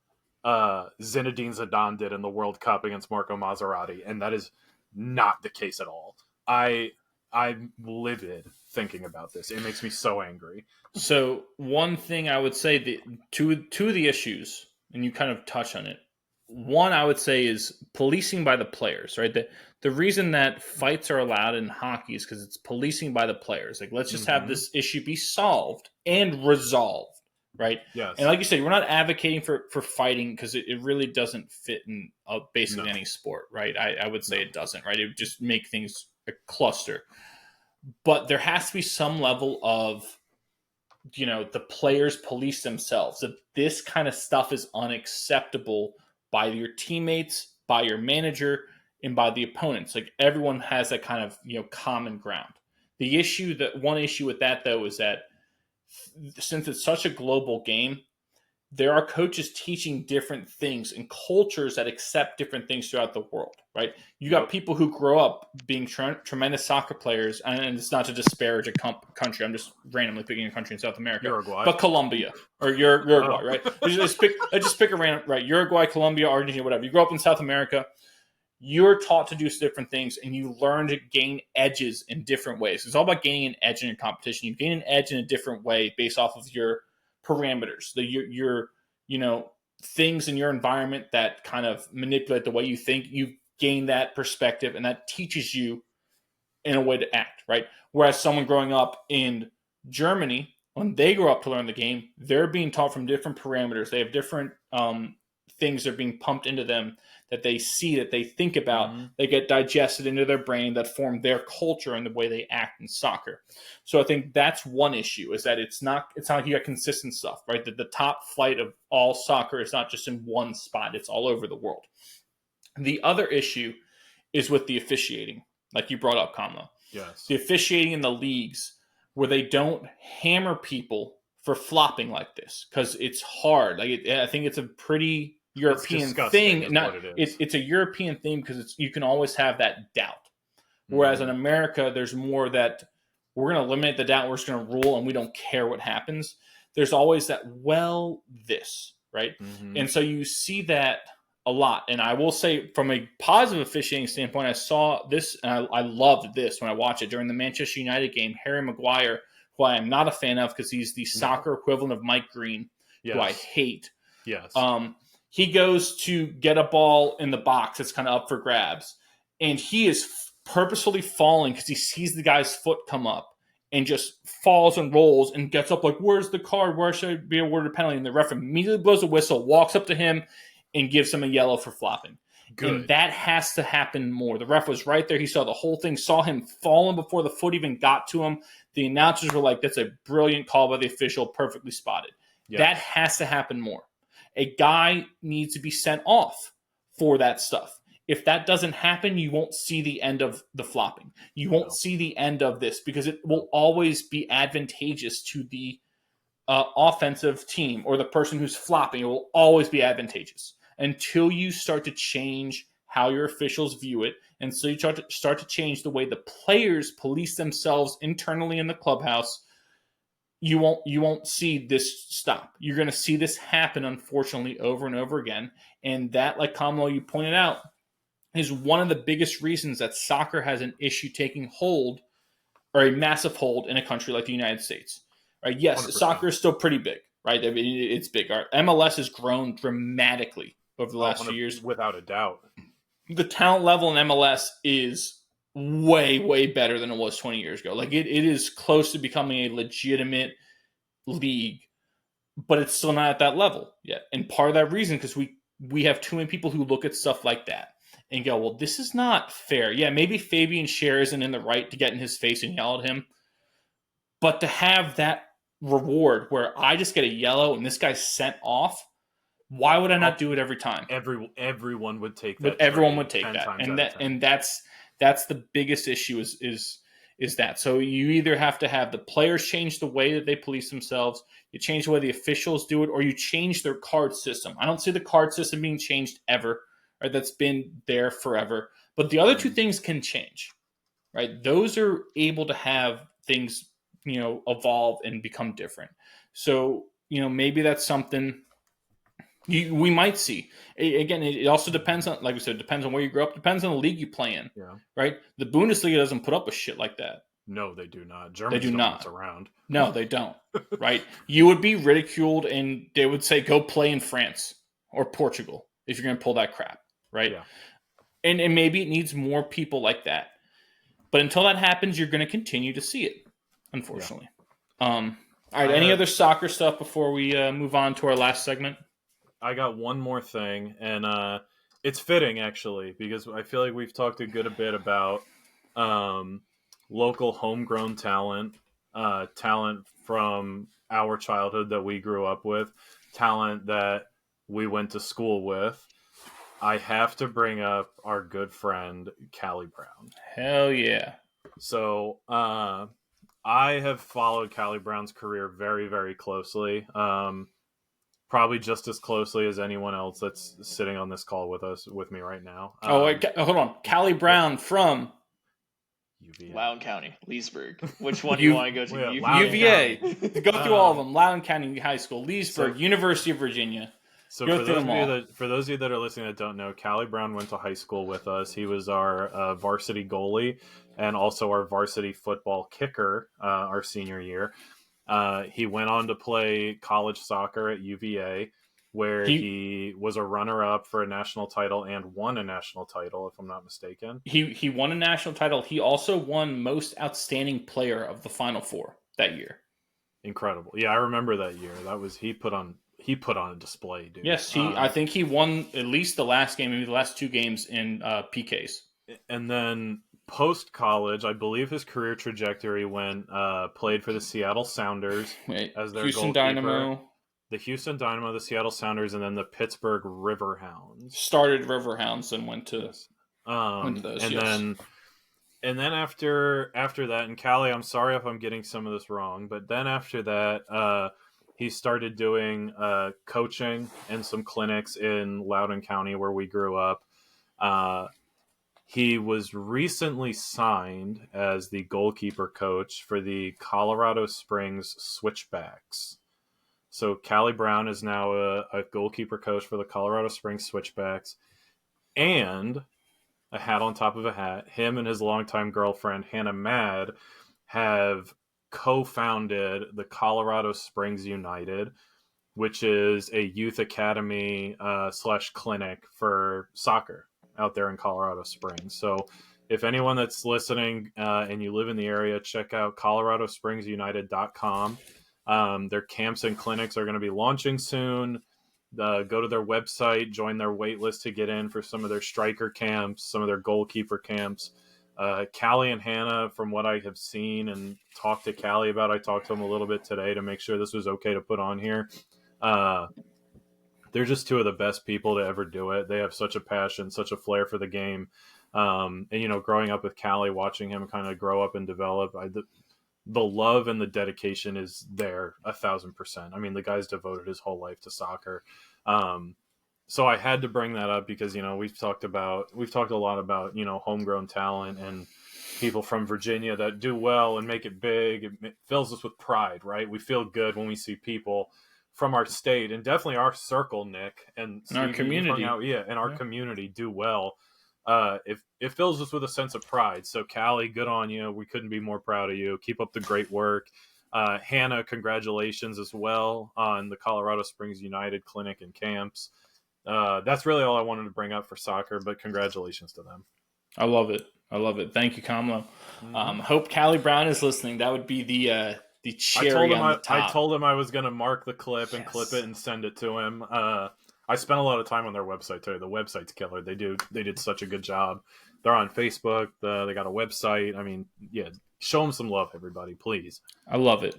Zinedine Zidane did in the World Cup against Marco Maserati, and that is not the case at all. I'm livid thinking about this. It makes me so angry. So one thing I would say, two of the issues, and you kind of touch on it. One, I would say, is policing by the players, right? The reason that fights are allowed in hockey is because it's policing by the players. Like, let's just have this issue be solved and resolved, right? Yes. And like you said, we're not advocating for fighting, because it really doesn't fit in basically any sport, right? I would say it doesn't, right? It would just make things a cluster. But there has to be some level of, the players police themselves. That this kind of stuff is unacceptable by your teammates, by your manager, and by the opponents. Like, everyone has that kind of, common ground. One issue with that, though, is that since it's such a global game, there are coaches teaching different things and cultures that accept different things throughout the world, right? You got people who grow up being tremendous soccer players, and it's not to disparage a country. I'm just randomly picking a country in South America. Uruguay. But Colombia, or Uruguay, right? Just pick a random, right? Uruguay, Colombia, Argentina, whatever. You grow up in South America, you're taught to do different things, and you learn to gain edges in different ways. It's all about gaining an edge in your competition. You gain an edge in a different way based off of your parameters, your things in your environment that kind of manipulate the way you think. You gain that perspective, and that teaches you in a way to act, right? Whereas someone growing up in Germany, when they grow up to learn the game, they're being taught from different parameters. They have different things that are being pumped into them that they see, that they think about. They get digested into their brain, that form their culture and the way they act in soccer. So I think that's one issue, is that it's not like you got consistent stuff, right? That the top flight of all soccer is not just in one spot. It's all over the world. The other issue is with the officiating, like you brought up, Kamla. Yes. The officiating in the leagues, where they don't hammer people for flopping like this, because it's hard. I think it's a pretty European thing. It's a European thing, because you can always have that doubt. Whereas in America, there's more that we're going to eliminate the doubt. We're just going to rule, and we don't care what happens. There's always that, this, right? And so you see that a lot. And I will say, from a positive officiating standpoint, I saw this, and I loved this when I watched it during the Manchester United game. Harry Maguire, who I am not a fan of because he's the soccer equivalent of Mike Green, who I hate. Yes. He goes to get a ball in the box that's kind of up for grabs, and he is purposefully falling because he sees the guy's foot come up, and just falls and rolls and gets up like, where's the card? Where should I be awarded a penalty? And the ref immediately blows a whistle, walks up to him, and gives him a yellow for flopping. Good. And that has to happen more. The ref was right there. He saw the whole thing, saw him falling before the foot even got to him. The announcers were like, that's a brilliant call by the official, perfectly spotted. Yes. That has to happen more. A guy needs to be sent off for that stuff. If that doesn't happen, you won't see the end of the flopping. You won't see the end of this, because it will always be advantageous to the offensive team or the person who's flopping. It will always be advantageous until you start to change how your officials view it. And so you start to change the way the players police themselves internally in the clubhouse. you won't see this stop. You're going to see this happen, unfortunately, over and over again. And that, like Kamalo, you pointed out, is one of the biggest reasons that soccer has an issue taking hold, or a massive hold, in a country like the United States. Right? Yes, 100%. soccer is still pretty big, right? I mean, it's big. Our MLS has grown dramatically over the last few years. Without a doubt. The talent level in MLS is way, way better than it was 20 years ago. Like it is close to becoming a legitimate league, but it's still not at that level yet. And part of that reason, because we have too many people who look at stuff like that and go, well, this is not fair. Yeah, maybe Fabian Schär isn't in the right to get in his face and yell at him, but to have that reward where I just get a yellow and this guy's sent off, why would I not do it every time? Everyone would take that. But everyone would take that, and that's the biggest issue is that. So you either have to have the players change the way that they police themselves, you change the way the officials do it, or you change their card system. I don't see the card system being changed ever. Right, that's been there forever. But the other two things can change. Right, those are able to have things evolve and become different. So maybe that's something we might see. Again, it also depends on, like we said, depends on where you grow up, depends on the league you play in. Yeah. Right? The Bundesliga doesn't put up with shit like that. No, they do not. Germany's the one that's around. No, they don't. Right? You would be ridiculed and they would say, go play in France or Portugal if you're going to pull that crap. Right? Yeah. And maybe it needs more people like that. But until that happens, you're going to continue to see it, unfortunately. Yeah. All right, any other soccer stuff before we move on to our last segment? I got one more thing, and it's fitting, actually, because I feel like we've talked a good bit about local homegrown talent, talent from our childhood that we grew up with, talent that we went to school with. I have to bring up our good friend, Callie Brown. Hell yeah. So I have followed Callie Brown's career very, very closely. Probably just as closely as anyone else that's sitting on this call with me right now. Wait, hold on. Callie Brown from UVA. Loudoun County, Leesburg. Which one do you want to go to? UVA. Go through all of them. Loudoun County High School, Leesburg, University of Virginia. So for those of you that are listening that don't know, Callie Brown went to high school with us. He was our varsity goalie and also our varsity football kicker our senior year. He went on to play college soccer at UVA, where he was a runner-up for a national title and won a national title, if I'm not mistaken. He won a national title. He also won most outstanding player of the Final Four that year. Incredible. Yeah, I remember that year. That was he put on a display, dude. Yes, I think he won at least the last game, maybe the last two games in PKs. And then post-college, I believe his career trajectory went played for the Seattle Sounders as their Houston goalkeeper. Dynamo. The Houston Dynamo, the Seattle Sounders, and then the Pittsburgh Riverhounds. Started Riverhounds and went to those. And then after that, and Callie, I'm sorry if I'm getting some of this wrong, but then after that, he started doing coaching and some clinics in Loudoun County where we grew up. He was recently signed as the goalkeeper coach for the Colorado Springs Switchbacks. So Callie Brown is now a goalkeeper coach for the Colorado Springs Switchbacks. And a hat on top of a hat, him and his longtime girlfriend, Hannah Mad, have co-founded the Colorado Springs United, which is a youth academy / clinic for soccer out there in Colorado Springs. So if anyone that's listening and you live in the area, check out coloradospringsunited.com. Their camps and clinics are going to be launching soon. Go to their website, join their wait list to get in for some of their striker camps, some of their goalkeeper camps. Callie and Hannah, from what I have seen and talked to Callie about, I talked to them a little bit today to make sure this was okay to put on here. They're just two of the best people to ever do it. They have such a passion, such a flair for the game. And, growing up with Callie, watching him kind of grow up and develop, the love and the dedication is there 1,000%. I mean, the guy's devoted his whole life to soccer. So I had to bring that up because, we've talked a lot about, homegrown talent, and people from Virginia that do well and make it big. It fills us with pride, right? We feel good when we see people from our state and definitely our circle, Nick, and In our Stevie, community. in our community do well. It fills us with a sense of pride. So, Callie, good on you. We couldn't be more proud of you. Keep up the great work. Hannah, congratulations as well on the Colorado Springs United Clinic and camps. That's really all I wanted to bring up for soccer, but congratulations to them. I love it. Thank you, Kamlo. Hope Callie Brown is listening. That would be the cherry on the top. I told him I was going to mark the clip and clip it and send it to him. I spent a lot of time on their website too. The website's killer. They did such a good job. They're on Facebook. They got a website. I mean, yeah, show them some love, everybody, please. I love it.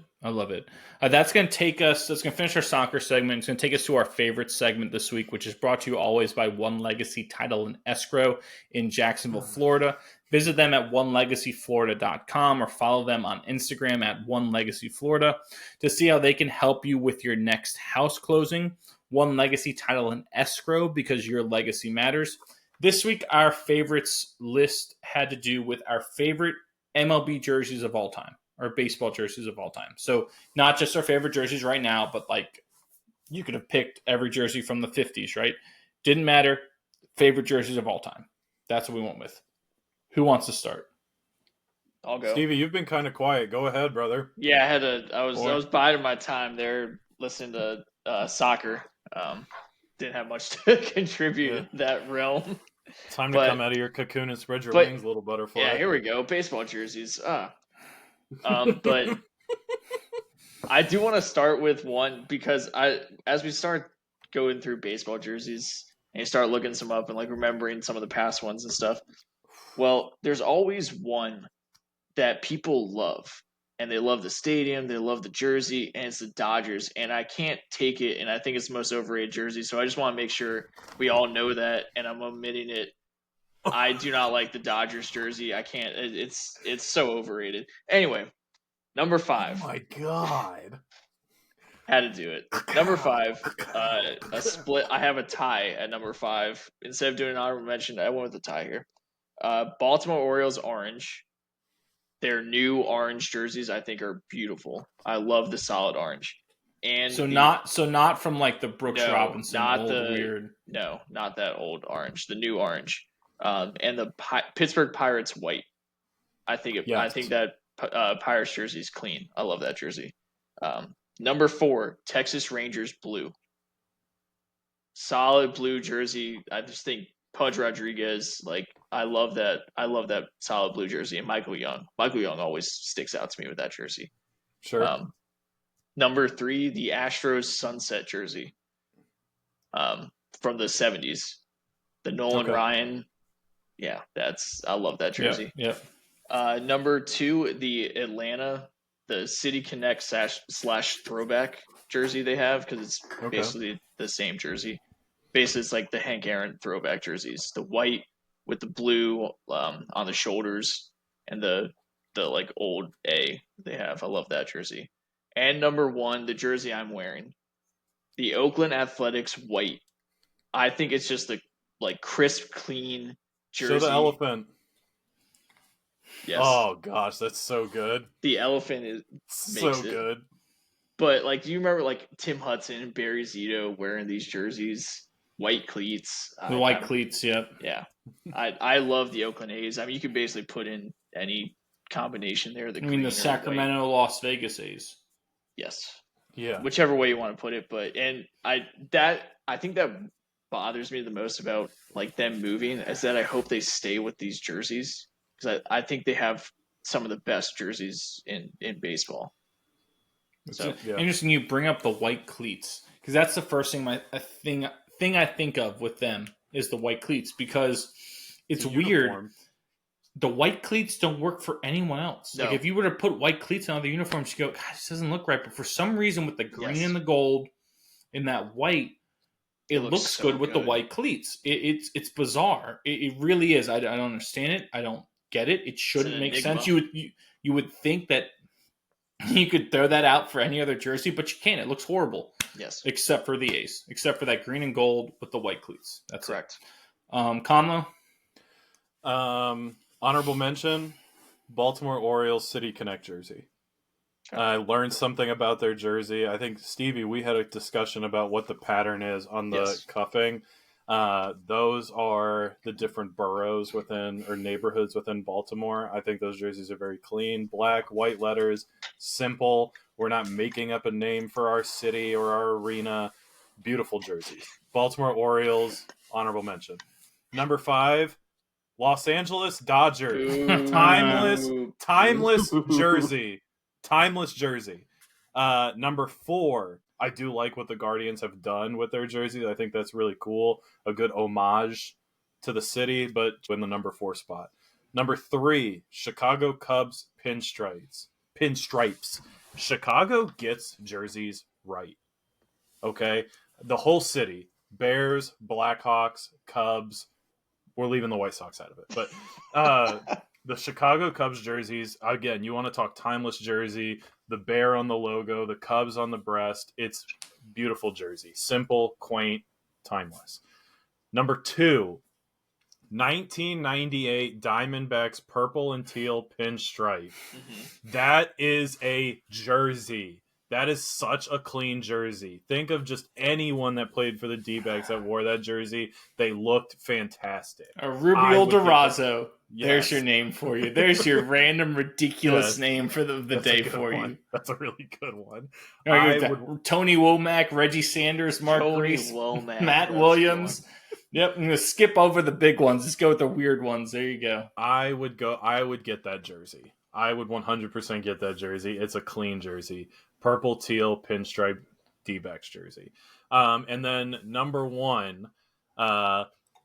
That's going to finish our soccer segment. It's going to take us to our favorite segment this week, which is brought to you always by One Legacy Title and Escrow in Jacksonville, Florida. Visit them at onelegacyflorida.com or follow them on Instagram at onelegacyflorida to see how they can help you with your next house closing. One Legacy Title and Escrow, because your legacy matters. This week, our favorites list had to do with our favorite MLB jerseys of all time, or baseball jerseys of all time. So not just our favorite jerseys right now, but like you could have picked every jersey from the 50s, right? Didn't matter. Favorite jerseys of all time. That's what we went with. Who wants to start? I'll go. Stevie, you've been kind of quiet. Go ahead, brother. Yeah, I was biding my time there listening to soccer. Didn't have much to contribute in that realm. Time to come out of your cocoon and spread your wings, little butterfly. Yeah, here we go. Baseball jerseys. But I do want to start with one because as we start going through baseball jerseys and you start looking some up and like remembering some of the past ones and stuff, well, there's always one that people love. And they love the stadium, they love the jersey, and it's the Dodgers. And I can't take it, and I think it's the most overrated jersey. So I just want to make sure we all know that, and I'm omitting it. I do not like the Dodgers jersey. I can't. It's so overrated. Anyway, number 5. Oh my God. Had to do it. Number 5, a split. I have a tie at number 5. Instead of doing an honorable mention, I went with the tie here. Baltimore Orioles orange. Their new orange jerseys, I think, are beautiful. I love the solid orange. And not from like the Brooks Robinson, not weird. No, not that old orange. The new orange, and the Pittsburgh Pirates white. I think that Pirates jersey is clean. I love that jersey. Number 4, Texas Rangers blue. Solid blue jersey. I just think Pudge Rodriguez, like I love that solid blue jersey. And Michael Young always sticks out to me with that jersey. Sure. Number 3, the Astros sunset jersey. From the 70s. The Nolan Ryan. Yeah, I love that jersey. Yeah. Number 2, the Atlanta, the City Connect slash throwback jersey they have, because it's basically the same jersey. Basically, it's like the Hank Aaron throwback jerseys. The white with the blue on the shoulders and the like old A they have. I love that jersey. And number 1, the jersey I'm wearing, the Oakland Athletics white. I think it's just a like crisp, clean jersey. Show the elephant. Yes. Oh gosh, that's so good. The elephant makes it good. But like, do you remember like Tim Hudson and Barry Zito wearing these jerseys? White cleats. The white cleats, yep. Yeah. I love the Oakland A's. I mean, you could basically put in any combination there. The Sacramento, Las Vegas A's. Yes. Yeah. Whichever way you want to put it. But I think that bothers me the most about like them moving is that I hope they stay with these jerseys. Because I think they have some of the best jerseys in baseball. So interesting you bring up the white cleats. Because that's the first thing I think of with them is the white cleats, because it's weird. The white cleats don't work for anyone else. No. Like if you were to put white cleats on other uniforms, you go, God, this doesn't look right. But for some reason, with the green and the gold in that white, it looks so good with the white cleats. It's bizarre. It really is. I don't understand it. I don't get it. It shouldn't make sense. You would think that you could throw that out for any other jersey, but you can't. It looks horrible. Yes. Except for the A's. Except for that green and gold with the white cleats. That's correct. Kamlo? Honorable mention, Baltimore Orioles City Connect jersey. I learned something about their jersey. I think, Stevie, we had a discussion about what the pattern is on the cuffing. Those are the different boroughs within or neighborhoods within Baltimore. I think those jerseys are very clean, black, white letters, simple. We're not making up a name for our city or our arena. Beautiful jerseys. Baltimore Orioles, honorable mention. Number 5, Los Angeles Dodgers. Ooh. Timeless jersey. Timeless jersey. Number 4, I do like what the Guardians have done with their jerseys. I think that's really cool. A good homage to the city, but in the number 4 spot. Number 3, Chicago Cubs pinstripes. Chicago gets jerseys right. Okay? The whole city. Bears, Blackhawks, Cubs. We're leaving the White Sox out of it. But the Chicago Cubs jerseys, again, you want to talk timeless jersey, the bear on the logo, the Cubs on the breast. It's beautiful jersey. Simple, quaint, timeless. Number 2, 1998 Diamondbacks purple and teal pinstripe. Mm-hmm. That is a jersey. That is such a clean jersey. Think of just anyone that played for the D-backs that wore that jersey. They looked fantastic. A Rubio Durazo. Yes. There's your name for you. There's your random, ridiculous name for the day for you. That's a really good one. Tony Womack, Reggie Sanders, Mark Reese, Matt Williams. Yep, I'm going to skip over the big ones. Let's go with the weird ones. There you go. I would get that jersey. I would 100% get that jersey. It's a clean jersey. Purple, teal, pinstripe, D-backs jersey. And then number 1,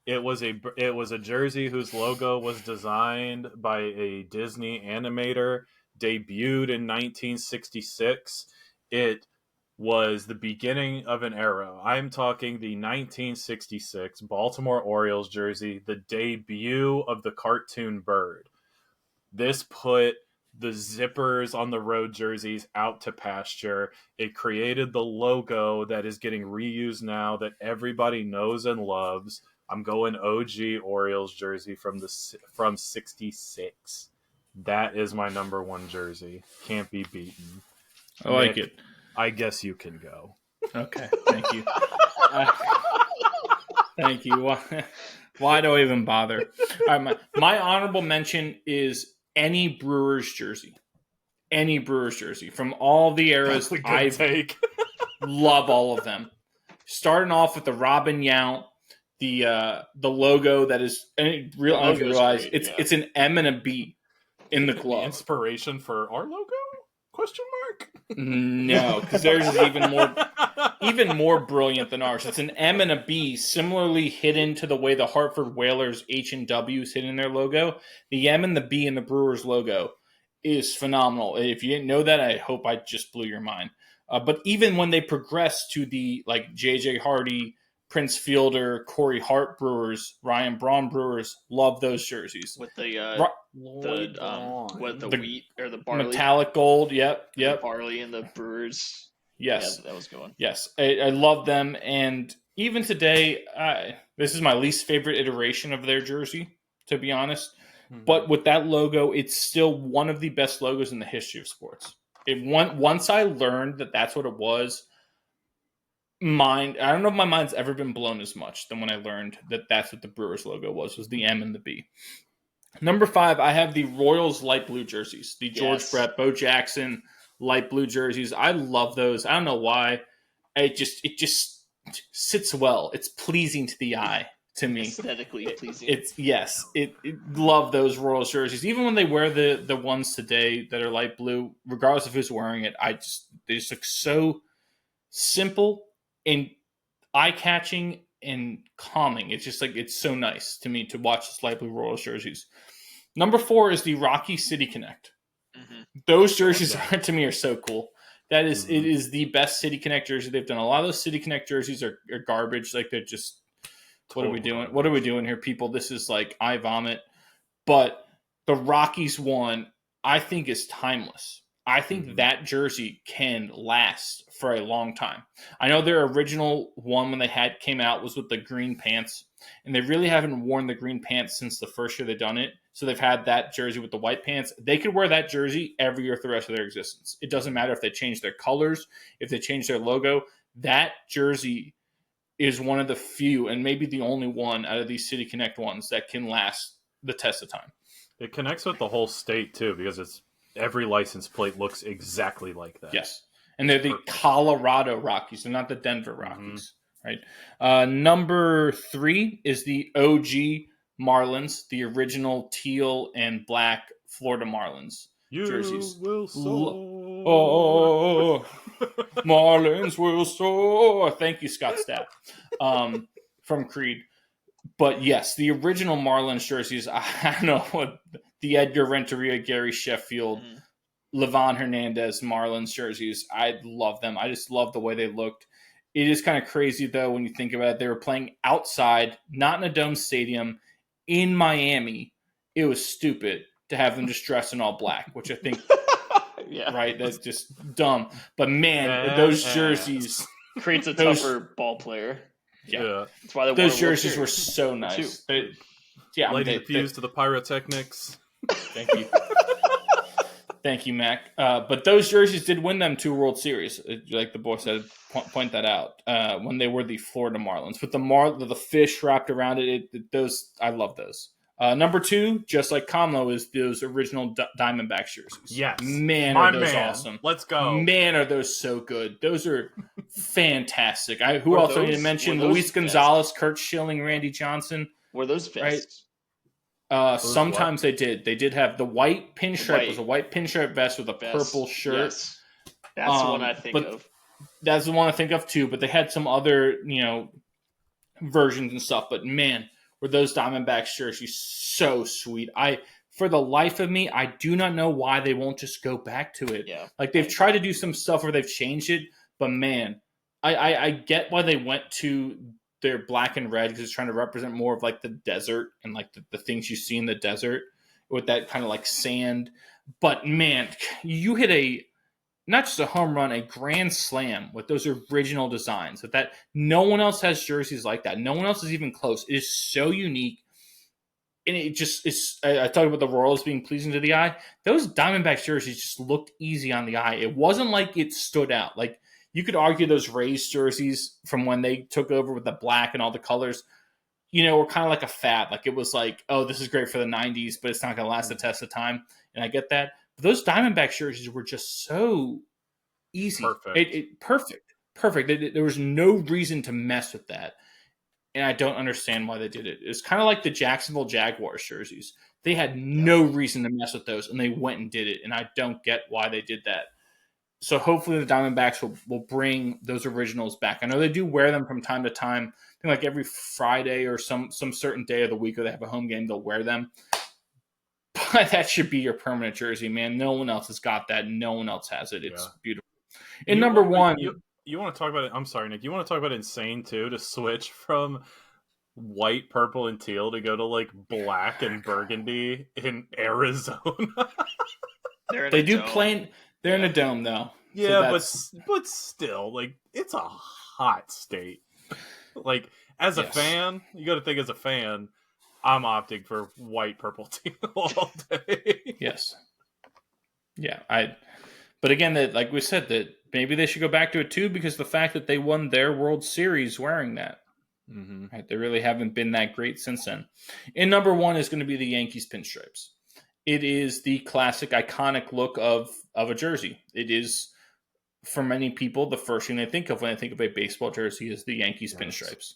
it was a jersey whose logo was designed by a Disney animator, debuted in 1966. It was the beginning of an era. I'm talking the 1966 Baltimore Orioles jersey, the debut of the cartoon bird. This put the zippers on the road jerseys out to pasture. It created the logo that is getting reused now that everybody knows and loves. I'm going OG Orioles jersey from 66. That is my number 1 jersey. Can't be beaten. I like it. I guess you can go. Okay, thank you. Thank you. Why do I even bother? All right, my honorable mention is any Brewers jersey. Any Brewers jersey. From all the eras, I love all of them. Starting off with the Robin Yount, the logo that is, and it realize it's an M and a B in the glove. Inspiration for our logo? Question mark? No, because theirs is even more brilliant than ours. It's an M and a B, similarly hidden to the way the Hartford Whalers H and W is hidden in their logo. The M and the B in the Brewers logo is phenomenal. If you didn't know that, I hope I just blew your mind. But even when they progress to the like J.J. Hardy, Prince Fielder, Corey Hart Brewers, Ryan Braun Brewers, love those jerseys. With the wheat or the barley. Metallic gold, yep. The barley and the Brewers. Yes. Yeah, that was a good one. Yes, I love them. And even today, this is my least favorite iteration of their jersey, to be honest. Mm-hmm. But with that logo, it's still one of the best logos in the history of sports. Once I learned that that's what it was, I don't know if my mind's ever been blown as much than when I learned that that's what the Brewers logo was the M and the B. Number 5, I have the Royals light blue jerseys. The George Brett, Bo Jackson light blue jerseys. I love those. I don't know why. It just sits well. It's pleasing to the eye to me. Aesthetically pleasing. Love those Royals jerseys. Even when they wear the ones today that are light blue, regardless of who's wearing it, they just look so simple and eye-catching and calming. It's just like, it's so nice to me to watch this light blue Royals jerseys. Number 4 is the Rocky City Connect. Mm-hmm. Those jerseys to me are so cool. That is, It is the best City Connect jersey they've done. A lot of those City Connect jerseys are garbage. Like, they're just, what are we doing? What are we doing here, people? This is like, I vomit. But the Rockies one, I think, is timeless. I think that jersey can last for a long time. I know their original one when they came out was with the green pants, and they really haven't worn the green pants since the first year they've done it. So they've had that jersey with the white pants. They could wear that jersey every year for the rest of their existence. It doesn't matter if they change their colors, if they change their logo. That jersey is one of the few, and maybe the only one out of these City Connect ones that can last the test of time. It connects with the whole state too, because every license plate looks exactly like that. Yes, and they're the Colorado Rockies. They're not the Denver Rockies, right? Number 3 is the OG Marlins, the original teal and black Florida Marlins jerseys. Will soar. Oh, Marlins will soar. Thank you, Scott Stapp from Creed. But yes, the original Marlins jerseys, I don't know what the Edgar Renteria, Gary Sheffield, Livan Hernandez Marlins jerseys. I love them. I just love the way they looked. It is kind of crazy, though, when you think about it. They were playing outside, not in a dome stadium, in Miami. It was stupid to have them just dressed in all black, which I think, right, that's just dumb. But, man, those jerseys. Creates a tougher ball player. Yeah. That's why those jerseys were so nice. Lighting the fuse to the pyrotechnics. Thank you. Thank you, Mac. But those jerseys did win them 2 World Series, like the boy said. Point that out when they were the Florida Marlins with the fish wrapped around it. Those I love those. Number 2, just like Kamlo, is those original Diamondbacks jerseys. Yes, man, are those awesome! Let's go. Man, are those so good? Those are fantastic. Who else I need to mention? Luis Gonzalez, Kurt Schilling, Randy Johnson. Were those vests? Right? Sometimes they did. They did have the white pinstripe. Was a white pinstripe vest with a purple shirt. Yes. That's the one I think of. That's the one I think of too. But they had some other, versions and stuff. But man, were those Diamondbacks jerseys so sweet. For the life of me, I do not know why they won't just go back to it. Yeah. Like they've tried to do some stuff where they've changed it, but man, I get why they went to their black and red because it's trying to represent more of like the desert and like the things you see in the desert with that kind of like sand. But man, you hit not just a home run, a grand slam with those original designs. That no one else has jerseys like that. No one else is even close. It is so unique. And it just is. I talked about the Royals being pleasing to the eye. Those Diamondbacks jerseys just looked easy on the eye. It wasn't like it stood out. Like you could argue those Rays jerseys from when they took over with the black and all the colors, were kind of like a fad. Like it was like, oh, this is great for the 90s, but it's not going to last the test of time. And I get that. But those Diamondbacks jerseys were just so easy. Perfect. Perfect. There was no reason to mess with that. And I don't understand why they did it. It's kind of like the Jacksonville Jaguars jerseys. They had no reason to mess with those, and they went and did it. And I don't get why they did that. So hopefully the Diamondbacks will bring those originals back. I know they do wear them from time to time. I think like every Friday or some certain day of the week where they have a home game, they'll wear them. But that should be your permanent jersey, man. No one else has got that. No one else has it. It's beautiful. And number 1... You want to talk about it? I'm sorry, Nick. You want to talk about insane too? To switch from white, purple, and teal to go to like black and burgundy in Arizona. They do play. They're in a dome though. Yeah, so but still, like it's a hot state. Like as a fan, you got to think as a fan, I'm opting for white, purple, teal all day. Yes. Yeah, But again, that like we said, that maybe they should go back to it too, because the fact that they won their World Series wearing that, right? They really haven't been that great since then. And number 1 is going to be the Yankees pinstripes. It is the classic, iconic look of a jersey. It is, for many people, the first thing they think of when they think of a baseball jersey is the Yankees pinstripes.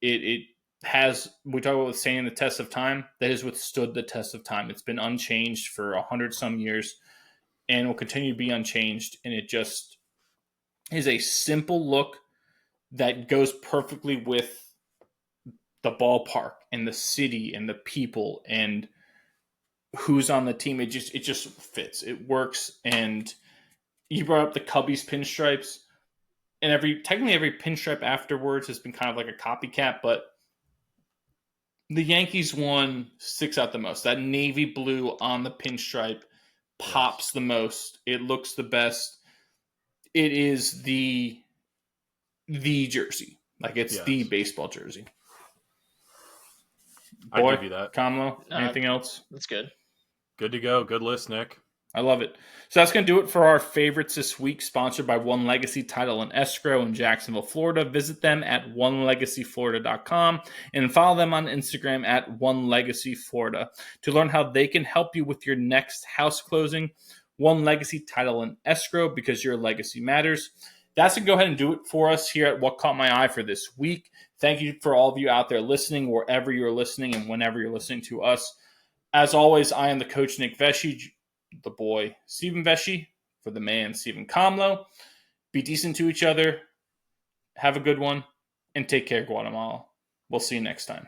It has, we talk about saying the test of time, that has withstood the test of time. It's been unchanged for 100 some years. And will continue to be unchanged. And it just is a simple look that goes perfectly with the ballpark and the city and the people and who's on the team. It just fits. It works. And you brought up the Cubbies pinstripes. And technically every pinstripe afterwards has been kind of like a copycat, but the Yankees one sticks out the most. That navy blue on the pinstripe. pops the most. It looks the best. It is the jersey. Like, it's the baseball jersey. Boy, I give you that. Kamlo, anything else? That's good. Good to go. Good list, Nick. I love it. So that's going to do it for our favorites this week, sponsored by One Legacy Title and Escrow in Jacksonville, Florida. Visit them at onelegacyflorida.com and follow them on Instagram at onelegacyflorida to learn how they can help you with your next house closing. One Legacy Title and Escrow, because your legacy matters. That's going to go ahead and do it for us here at What Caught My Eye for this week. Thank you for all of you out there listening, wherever you're listening and whenever you're listening to us. As always, I am the coach, Nick Vesci, the boy, Stephen Vesci, for the man, Stephen Kamlo. Be decent to each other. Have a good one. And take care, Guatemala. We'll see you next time.